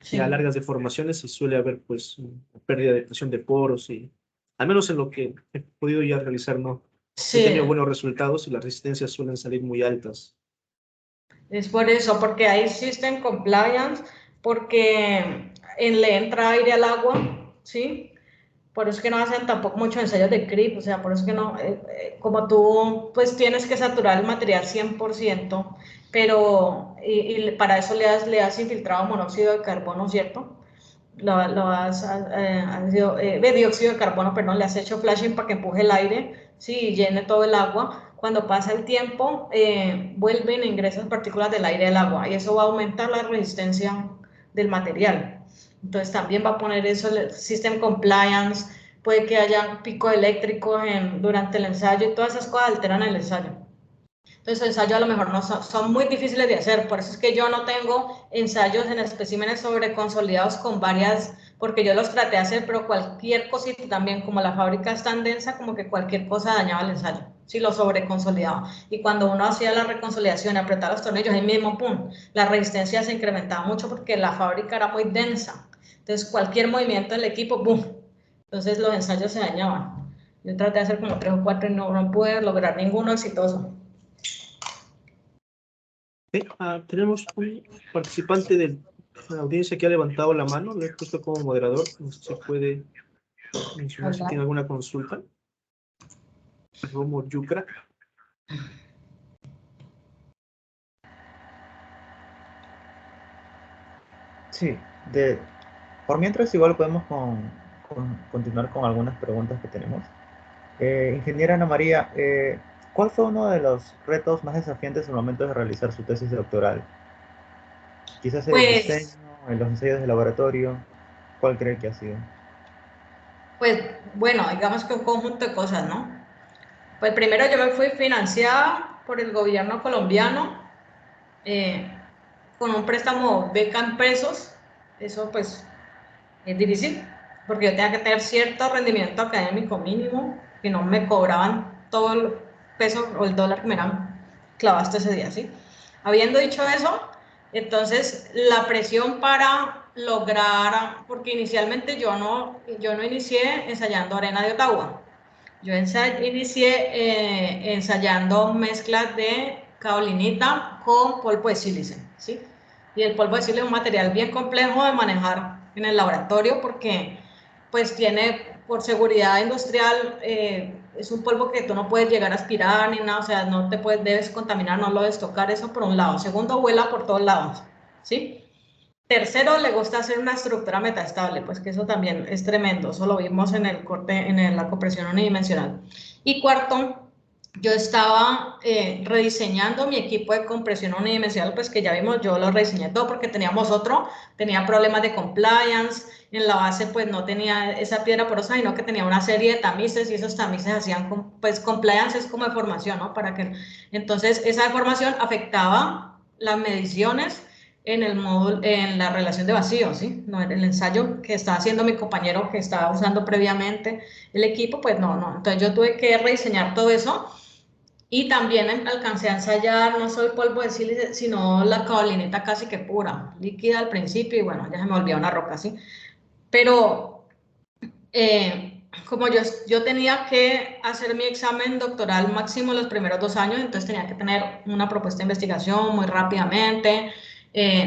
Sí. ya largas deformaciones y suele haber pues pérdida de presión de poros y al menos en lo que he podido ya realizar no he tenido buenos resultados y las resistencias suelen salir muy altas. Es por eso, porque hay system compliance, porque le entra aire al agua, ¿sí? Por eso es que no hacen tampoco muchos ensayos de creep, o sea, por eso es que no, como tú pues tienes que saturar el material 100%, pero y para eso le has infiltrado monóxido de carbono, ¿cierto? Dióxido de carbono, perdón, le has hecho flashing para que empuje el aire, sí, y llene todo el agua. Cuando pasa el tiempo, vuelven e ingresan partículas del aire al agua y eso va a aumentar la resistencia del material. Entonces también va a poner eso, el System Compliance, puede que haya picos eléctricos durante el ensayo y todas esas cosas alteran el ensayo. Entonces, ensayos a lo mejor no son muy difíciles de hacer, por eso es que yo no tengo ensayos en especímenes sobreconsolidados con varias, porque yo los traté de hacer, pero cualquier cosita también, como la fábrica es tan densa, como que cualquier cosa dañaba el ensayo, si lo sobreconsolidaba. Y cuando uno hacía la reconsolidación y apretaba los tornillos, ahí mismo, pum, la resistencia se incrementaba mucho porque la fábrica era muy densa. Entonces, cualquier movimiento del equipo, pum, entonces los ensayos se dañaban. Yo traté de hacer como 3 o 4 y no pude lograr ninguno exitoso. Tenemos un participante de la audiencia que ha levantado la mano, lo he puesto como moderador, no sé si puede mencionar si tiene alguna consulta. Romo Yucra. Sí, por mientras igual podemos continuar con algunas preguntas que tenemos. Ingeniera Ana María, ¿cuál fue uno de los retos más desafiantes al momento de realizar su tesis doctoral? Quizás el diseño, Pues, en los ensayos de laboratorio. ¿Cuál cree que ha sido? pues bueno, digamos que un conjunto de cosas, ¿no? Pues primero yo me fui financiada por el gobierno colombiano eh, con un préstamo beca en pesos. Eso pues es difícil porque yo tenía que tener cierto rendimiento académico mínimo, que no me cobraban todo el peso o el dólar que me eran clavados ese día, ¿sí? Habiendo dicho eso, entonces la presión para lograr, porque inicialmente yo no inicié ensayando arena de Ottawa, yo inicié ensayando mezclas de kaolinita con polvo de sílice, ¿sí? Y el polvo de sílice es un material bien complejo de manejar en el laboratorio porque pues tiene, por seguridad industrial, es un polvo que tú no puedes llegar a aspirar ni nada, o sea, no te puedes, debes contaminar, no lo debes tocar, eso por un lado. Segundo, vuela por todos lados, ¿sí? Tercero, le gusta hacer una estructura metastable, pues que eso también es tremendo, eso lo vimos en el corte, en la compresión unidimensional. Y cuarto, yo estaba rediseñando mi equipo de compresión unidimensional, pues que ya vimos, yo lo rediseñé todo porque teníamos otro, tenía problemas de compliance, en la base pues no tenía esa piedra porosa, sino que tenía una serie de tamices y esos tamices hacían, pues compliance es como deformación, ¿no? Para que, entonces esa deformación afectaba las mediciones en el módulo, en la relación de vacío, ¿sí? No, en el ensayo que estaba haciendo mi compañero que estaba usando previamente el equipo, pues no. Entonces yo tuve que rediseñar todo eso y también alcancé a ensayar no solo el polvo de sílice, sino la kaolinita casi que pura, líquida al principio y bueno, ya se me olvidó una roca, ¿sí? Pero como yo tenía que hacer mi examen doctoral máximo los primeros 2 años, entonces tenía que tener una propuesta de investigación muy rápidamente.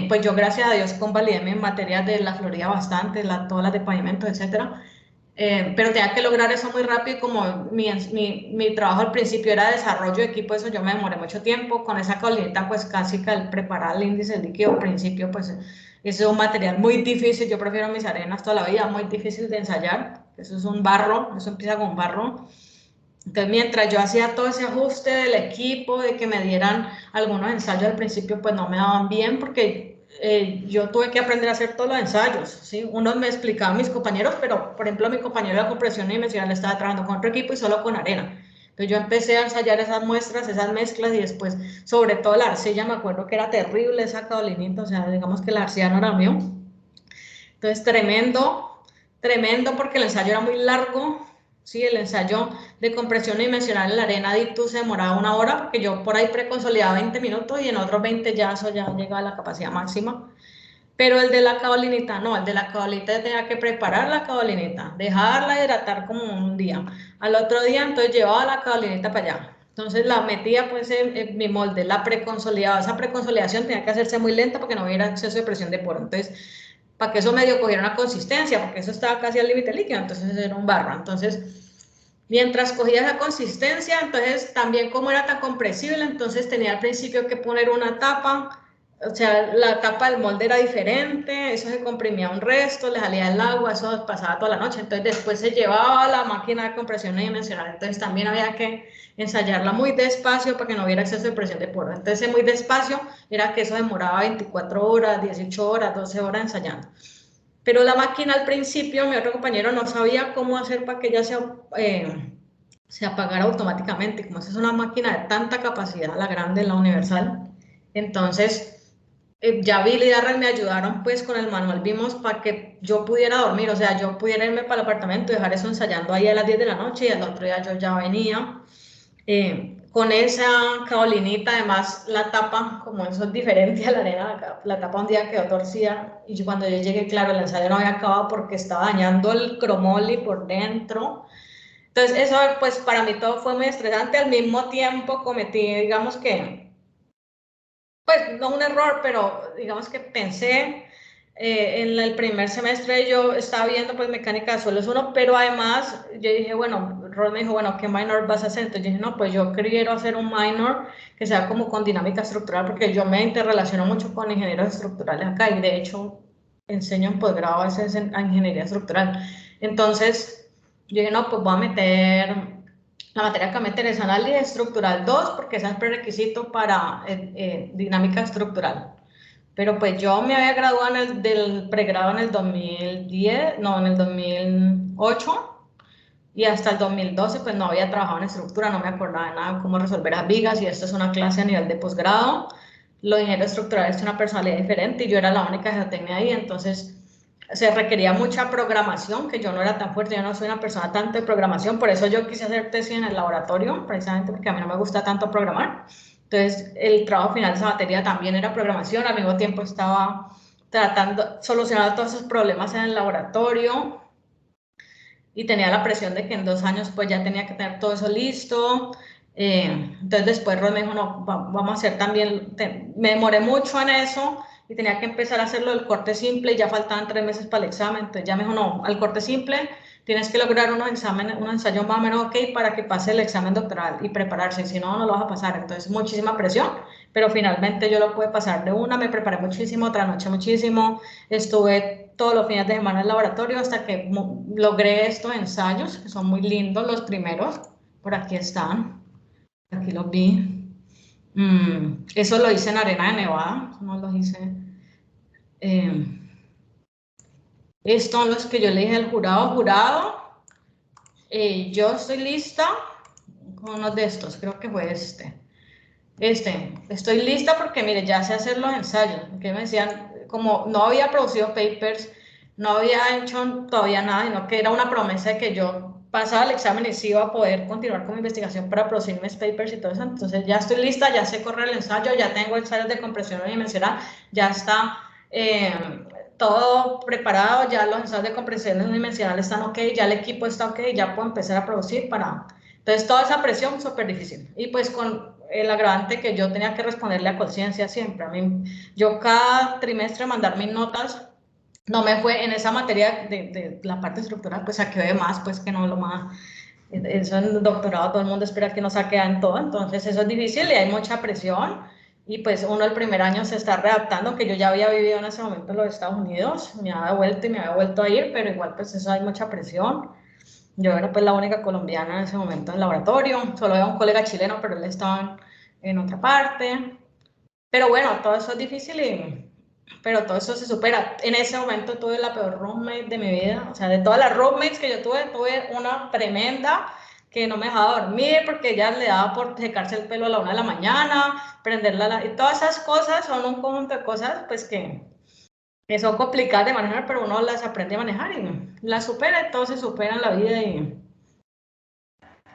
Pues yo, gracias a Dios, convalidé mis materias de la Florida bastante, todas las de pavimento, etcétera. Pero tenía que lograr eso muy rápido y como mi trabajo al principio era desarrollo de equipo, eso yo me demoré mucho tiempo. Con esa colita, pues casi que al preparar el índice líquido al principio, pues es un material muy difícil. Yo prefiero mis arenas toda la vida, muy difícil de ensayar. Eso es un barro, eso empieza con barro. Entonces, mientras yo hacía todo ese ajuste del equipo, de que me dieran algunos ensayos al principio, pues no me daban bien porque yo tuve que aprender a hacer todos los ensayos, ¿sí? Unos me explicaban mis compañeros, pero, por ejemplo, mi compañero de compresión unidimensional estaba trabajando con otro equipo y solo con arena. Entonces, yo empecé a ensayar esas muestras, esas mezclas y después, sobre todo la arcilla, me acuerdo que era terrible esa kaolinita, o sea, digamos que la arcilla no era mío. Entonces, tremendo porque el ensayo era muy largo, ¿sí? El ensayo de compresión dimensional en la arena Dictus se demoraba 1 hora porque yo por ahí preconsolidaba 20 minutos y en otros 20 ya eso ya llegaba a la capacidad máxima. Pero el de la kaolinita no, el de la kaolinita tenía que preparar la kaolinita, dejarla hidratar como un día. Al otro día entonces llevaba la kaolinita para allá. Entonces la metía pues en mi molde, la preconsolidaba. Esa preconsolidación tenía que hacerse muy lenta porque no hubiera exceso de presión de poro. Entonces, para que eso medio cogiera una consistencia, porque eso estaba casi al límite líquido, entonces era un barro. Entonces, mientras cogía esa consistencia, entonces también como era tan compresible, entonces tenía al principio que poner una tapa, o sea, la tapa del molde era diferente, eso se comprimía un resto, le salía el agua, eso pasaba toda la noche, entonces después se llevaba a la máquina de compresión unidimensional, entonces también había que ensayarla muy despacio para que no hubiera exceso de presión de poro, entonces muy despacio era que eso demoraba 24 horas, 18 horas, 12 horas ensayando. Pero la máquina al principio, mi otro compañero no sabía cómo hacer para que ella se apagara automáticamente. Como esa es una máquina de tanta capacidad, la grande, la universal. Entonces, ya Billy y Darren me ayudaron pues con el manual, vimos para que yo pudiera dormir, o sea, yo pudiera irme para el apartamento y dejar eso ensayando ahí a las 10 de la noche y al otro día yo ya venía. Con esa caolinita, además la tapa, como eso es diferente a la arena, la tapa un día quedó torcida y cuando yo llegué, claro, el ensayo no había acabado porque estaba dañando el cromoli por dentro. Entonces eso pues para mí todo fue muy estresante, al mismo tiempo cometí, digamos que, pues no un error, pero digamos que pensé en el primer semestre yo estaba viendo pues mecánica de suelos 1, pero además yo dije, bueno, Rod me dijo, bueno, ¿qué minor vas a hacer? Entonces yo dije, no, pues yo quiero hacer un minor que sea como con dinámica estructural, porque yo me interrelaciono mucho con ingenieros estructurales acá y de hecho enseño en posgrado a veces en ingeniería estructural. Entonces yo dije, no, pues voy a meter la materia que me interesa, análisis estructural 2, porque ese es prerequisito para dinámica estructural. Pero pues yo me había graduado del pregrado en el 2010, no, en el 2008, y hasta el 2012 pues no había trabajado en estructura, no me acordaba de nada cómo resolver las vigas, y esto es una clase a nivel de posgrado. Los ingenieros estructurales tienen una personalidad diferente y yo era la única geotecnia ahí, entonces se requería mucha programación, que yo no era tan fuerte, yo no soy una persona tanto de programación, por eso yo quise hacer tesis en el laboratorio, precisamente porque a mí no me gusta tanto programar. Entonces el trabajo final de esa materia también era programación, al mismo tiempo estaba solucionando todos esos problemas en el laboratorio y tenía la presión de que en 2 años pues ya tenía que tener todo eso listo. Entonces después Rod me dijo, no, vamos a hacer también, me demoré mucho en eso y tenía que empezar a hacerlo del corte simple y ya faltaban 3 meses para el examen, entonces ya me dijo, no, al corte simple tienes que lograr unos ensayos más o menos ok para que pase el examen doctoral y prepararse, si no, no lo vas a pasar, entonces muchísima presión, pero finalmente yo lo pude pasar de una, me preparé muchísimo, otra noche muchísimo, estuve todos los fines de semana en el laboratorio hasta que logré estos ensayos, que son muy lindos los primeros, por aquí están, aquí los vi. Eso lo hice en Arena de Nevada, no los hice. Estos son los que yo le dije al jurado. Yo estoy lista con uno de estos, creo que fue este. Estoy lista porque, mire, ya sé hacer los ensayos. Que me decían, como no había producido papers, no había hecho todavía nada, sino que era una promesa de que yo pasaba el examen y sí iba a poder continuar con mi investigación para producir mis papers y todo eso. Entonces ya estoy lista, ya sé correr el ensayo, ya tengo ensayos de compresión unidimensional, ya está todo preparado, ya los ensayos de compresión unidimensional están ok, ya el equipo está ok, ya puedo empezar a producir para... Entonces toda esa presión súper difícil. Y pues con el agravante que yo tenía que responderle a conciencia siempre. A mí, yo cada trimestre mandar mis notas, no me fue en esa materia de la parte estructural, pues saqué de más, pues que no lo más, eso en el doctorado todo el mundo espera que no saque en todo, entonces eso es difícil y hay mucha presión y pues uno el primer año se está readaptando, que yo ya había vivido en ese momento en los Estados Unidos, me había vuelto y me había vuelto a ir, pero igual pues eso hay mucha presión. Yo era pues la única colombiana en ese momento en el laboratorio, solo había un colega chileno, pero él estaba en otra parte. Pero bueno, todo eso es difícil, pero todo eso se supera. En ese momento tuve la peor roommate de mi vida, o sea, de todas las roommates que yo tuve una tremenda que no me dejaba dormir porque ella le daba por secarse el pelo a la 1 de la mañana, prenderla, y todas esas cosas son un conjunto de cosas pues que son complicadas de manejar, pero uno las aprende a manejar y las supera, todo se supera en la vida y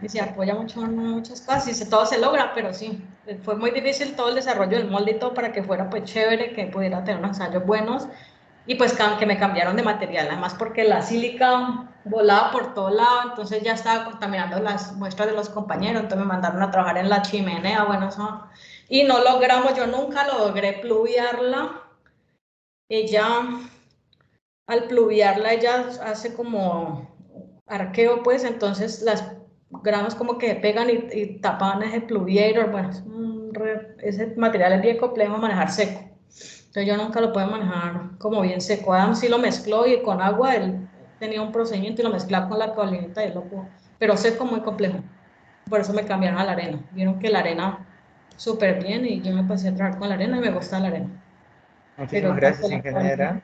se apoya mucho en muchas cosas y todo se logra, pero sí, fue muy difícil todo el desarrollo del molde y todo para que fuera pues chévere, que pudiera tener unos ensayos buenos y pues que me cambiaron de material, además porque la sílica volaba por todo lado, entonces ya estaba contaminando las muestras de los compañeros, entonces me mandaron a trabajar en la chimenea, bueno, eso, y no logramos, yo nunca logré pluviarla, ella, al pluviarla, ella hace como arqueo, pues, entonces las granos como que pegan y tapan ese pluviator, bueno, ese material es bien complejo de manejar seco, entonces yo nunca lo puedo manejar como bien seco. Adam sí lo mezcló y con agua, él tenía un procedimiento y lo mezclaba con la caolinita y lo pudo, pero seco muy complejo, por eso me cambiaron a la arena, vieron que la arena súper bien y yo me pasé a trabajar con la arena y me gusta la arena, Muchísimas pero tanto gracias, la caolina. ingeniera.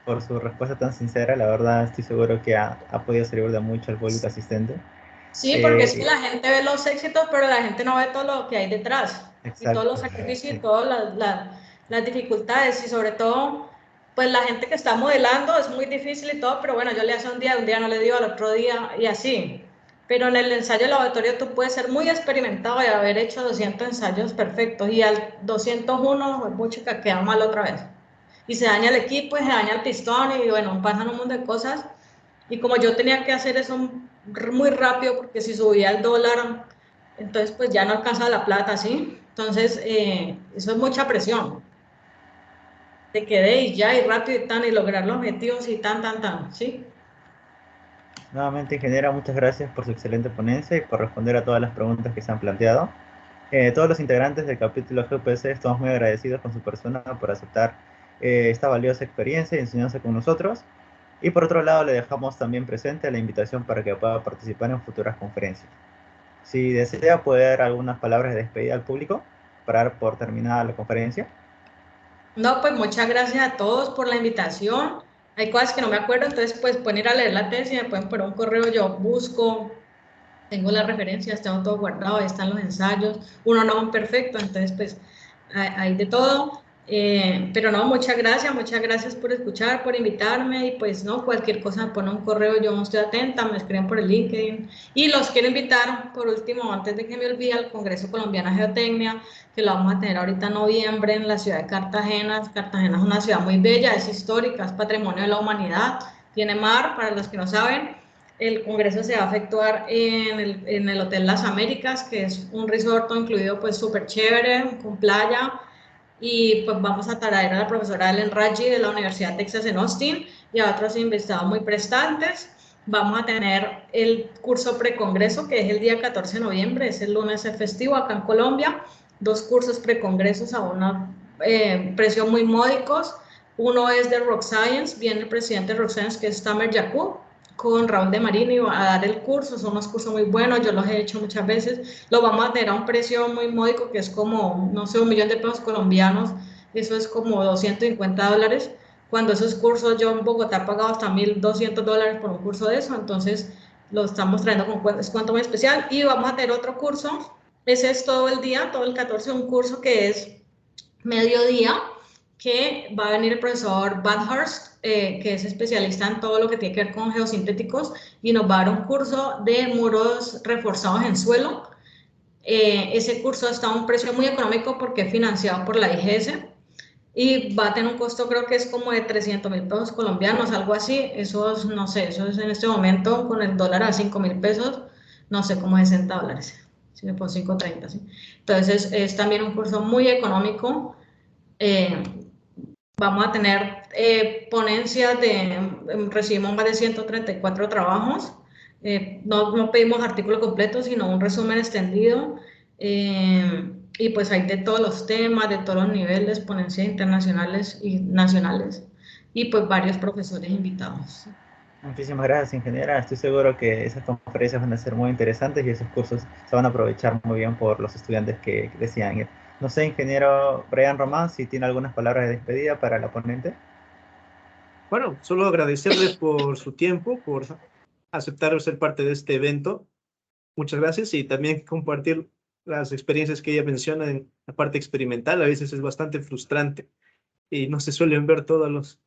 por su respuesta tan sincera. La verdad, estoy seguro que ha podido servir de mucho al público asistente. Sí, porque es que la gente ve los éxitos, pero la gente no ve todo lo que hay detrás, y todos los Exacto, sacrificios y sí. todas las dificultades, y sobre todo, pues la gente que está modelando es muy difícil y todo, pero bueno, yo le hace un día no le digo al otro día, y así. Pero en el ensayo laboratorio tú puedes ser muy experimentado y haber hecho 200 ensayos perfectos, y al 201, mucho que queda mal otra vez. Y se daña el equipo, y se daña el pistón, y bueno, pasan un montón de cosas. Y como yo tenía que hacer eso muy rápido, porque si subía el dólar, entonces pues ya no alcanzaba la plata, ¿sí? Entonces, eso es mucha presión. Te quedé y ya, y rápido y tan, y lograr los objetivos y tan, ¿sí? Nuevamente, ingeniera, muchas gracias por su excelente ponencia y por responder a todas las preguntas que se han planteado. Todos los integrantes del capítulo GPC estamos muy agradecidos con su persona por aceptar esta valiosa experiencia y enseñanza con nosotros. Y por otro lado, le dejamos también presente la invitación para que pueda participar en futuras conferencias. Si desea, puede dar algunas palabras de despedida al público para dar por terminada la conferencia. No, pues muchas gracias a todos por la invitación. Hay cosas que no me acuerdo, entonces pues pueden ir a leer la tesis, me pueden poner un correo, yo busco, tengo las referencias, tengo todo guardado, ahí están los ensayos, uno no es perfecto, entonces pues hay de todo, pero no, muchas gracias por escuchar, por invitarme, y pues no, cualquier cosa me pone un correo, yo estoy atenta, me escriben por el LinkedIn, y los quiero invitar, por último, antes de que me olvide, al Congreso Colombiano de Geotecnia, que lo vamos a tener ahorita en noviembre en la ciudad de Cartagena. Cartagena es una ciudad muy bella, es histórica, es patrimonio de la humanidad, tiene mar, para los que no saben. El congreso se va a efectuar en el Hotel Las Américas, que es un resort incluido pues súper chévere, con playa, y pues vamos a traer a la profesora Ellen Raji de la Universidad de Texas en Austin y a otros investigados muy prestantes. Vamos a tener el curso precongreso, que es el día 14 de noviembre, es el lunes festivo acá en Colombia, 2 cursos precongresos a un precio muy módicos. Uno es de Rock Science, viene el presidente de Rock Science, que es Tamer Yakub, con Raúl de Marini a dar el curso. Son unos cursos muy buenos, yo los he hecho muchas veces. Lo vamos a tener a un precio muy módico, que es como, no sé, 1.000.000 de pesos colombianos, eso es como $250, cuando esos cursos yo en Bogotá he pagado hasta $1.200 por un curso de eso, entonces lo estamos trayendo con descuento muy especial. Y vamos a tener otro curso, ese es todo el día, todo el 14, un curso que es mediodía, que va a venir el profesor Bathurst, que es especialista en todo lo que tiene que ver con geosintéticos, y nos va a dar un curso de muros reforzados en suelo. Ese curso está a un precio muy económico porque es financiado por la IGS, y va a tener un costo, creo que es como de 300.000 pesos colombianos, algo así. Eso es, no sé, eso es en este momento con el dólar a 5.000 pesos, no sé, como $60, si me pongo 5.30, ¿sí? Entonces es también un curso muy económico. eh, Vamos a tener ponencias recibimos más de 134 trabajos. No pedimos artículo completo, sino un resumen extendido. Y pues hay de todos los temas, de todos los niveles, ponencias internacionales y nacionales. Y pues varios profesores invitados. Muchísimas gracias, ingeniera. Estoy seguro que esas conferencias van a ser muy interesantes y esos cursos se van a aprovechar muy bien por los estudiantes que desean ir. No sé, ingeniero Brian Román, si tiene algunas palabras de despedida para la ponente. Bueno, solo agradecerle por su tiempo, por aceptar ser parte de este evento. Muchas gracias, y también compartir las experiencias que ella menciona en la parte experimental. A veces es bastante frustrante y no se suelen ver todos los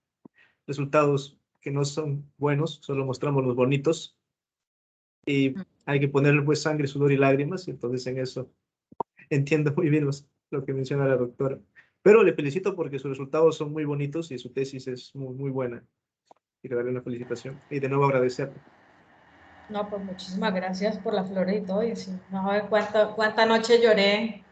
resultados que no son buenos, solo mostramos los bonitos, y hay que ponerle pues sangre, sudor y lágrimas. Y entonces en eso entiendo muy bien lo que menciona la doctora. Pero le felicito porque sus resultados son muy bonitos y su tesis es muy buena. Quiero darle una felicitación y de nuevo agradecerle. No, pues muchísimas gracias por las flores y todo. Y sí, no sabes cuánta noche lloré,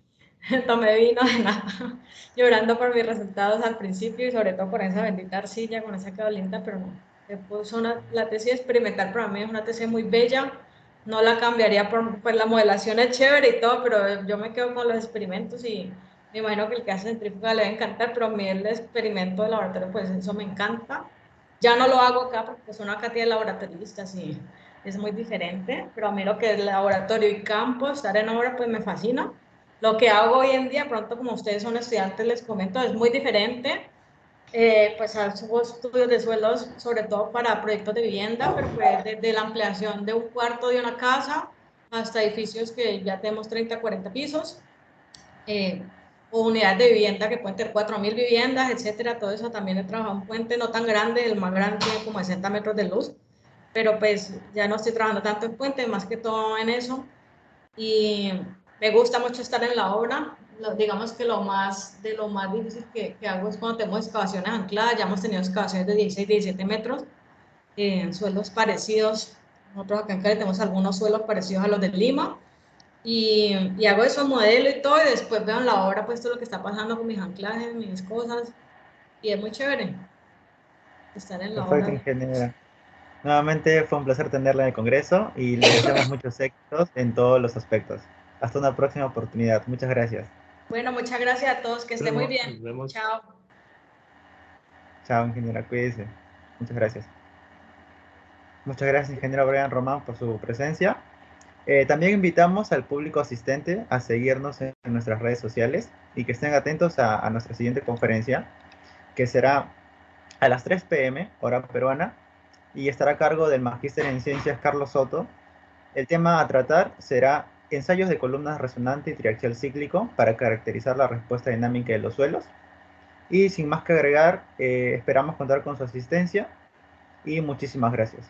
tomé vino de nada, llorando por mis resultados al principio, y sobre todo por esa bendita arcilla, con esa quedó linda, pero no. Después la tesis experimental para mí es una tesis muy bella, no la cambiaría por, pues la modelación es chévere y todo, pero yo me quedo con los experimentos, y me imagino que el que hace centrífuga le va a encantar, pero a mí el experimento de laboratorio, pues eso me encanta. Ya no lo hago acá porque pues uno acá tiene laboratoristas y es muy diferente, pero a mí lo que es laboratorio y campo, estar en obra, pues me fascina. Lo que hago hoy en día, pronto como ustedes son estudiantes, les comento, es muy diferente. Pues hago estudios de suelos, sobre todo para proyectos de vivienda, pero pues desde la ampliación de un cuarto de una casa hasta edificios que ya tenemos 30, 40 pisos, o unidades de vivienda que pueden tener 4.000 viviendas, etcétera. Todo eso también he trabajado un puente no tan grande, el más grande tiene como 60 metros de luz, pero pues ya no estoy trabajando tanto en puente, más que todo en eso. Y me gusta mucho estar en la obra. Digamos que de lo más difícil que hago es cuando tenemos excavaciones ancladas. Ya hemos tenido excavaciones de 16, 17 metros en suelos parecidos. Nosotros acá en Cali tenemos algunos suelos parecidos a los de Lima. Y hago eso, modelo y todo, y después veo en la obra pues todo lo que está pasando con mis anclajes, mis cosas. Y es muy chévere estar en la Perfecto, obra. ingeniera. Nuevamente fue un placer tenerla en el Congreso y le deseamos muchos éxitos en todos los aspectos. Hasta una próxima oportunidad. Muchas gracias. Bueno, muchas gracias a todos, que estén muy Nos bien. vemos. Chao. Chao, ingeniera. Cuídese. Muchas gracias. Muchas gracias, ingeniero Brian Román, por su presencia. También invitamos al público asistente a seguirnos en nuestras redes sociales y que estén atentos a nuestra siguiente conferencia, que será a las 3 p.m., hora peruana, y estará a cargo del Magíster en Ciencias Carlos Soto. El tema a tratar será ensayos de columnas resonante y triaxial cíclico para caracterizar la respuesta dinámica de los suelos. Y sin más que agregar, esperamos contar con su asistencia y muchísimas gracias.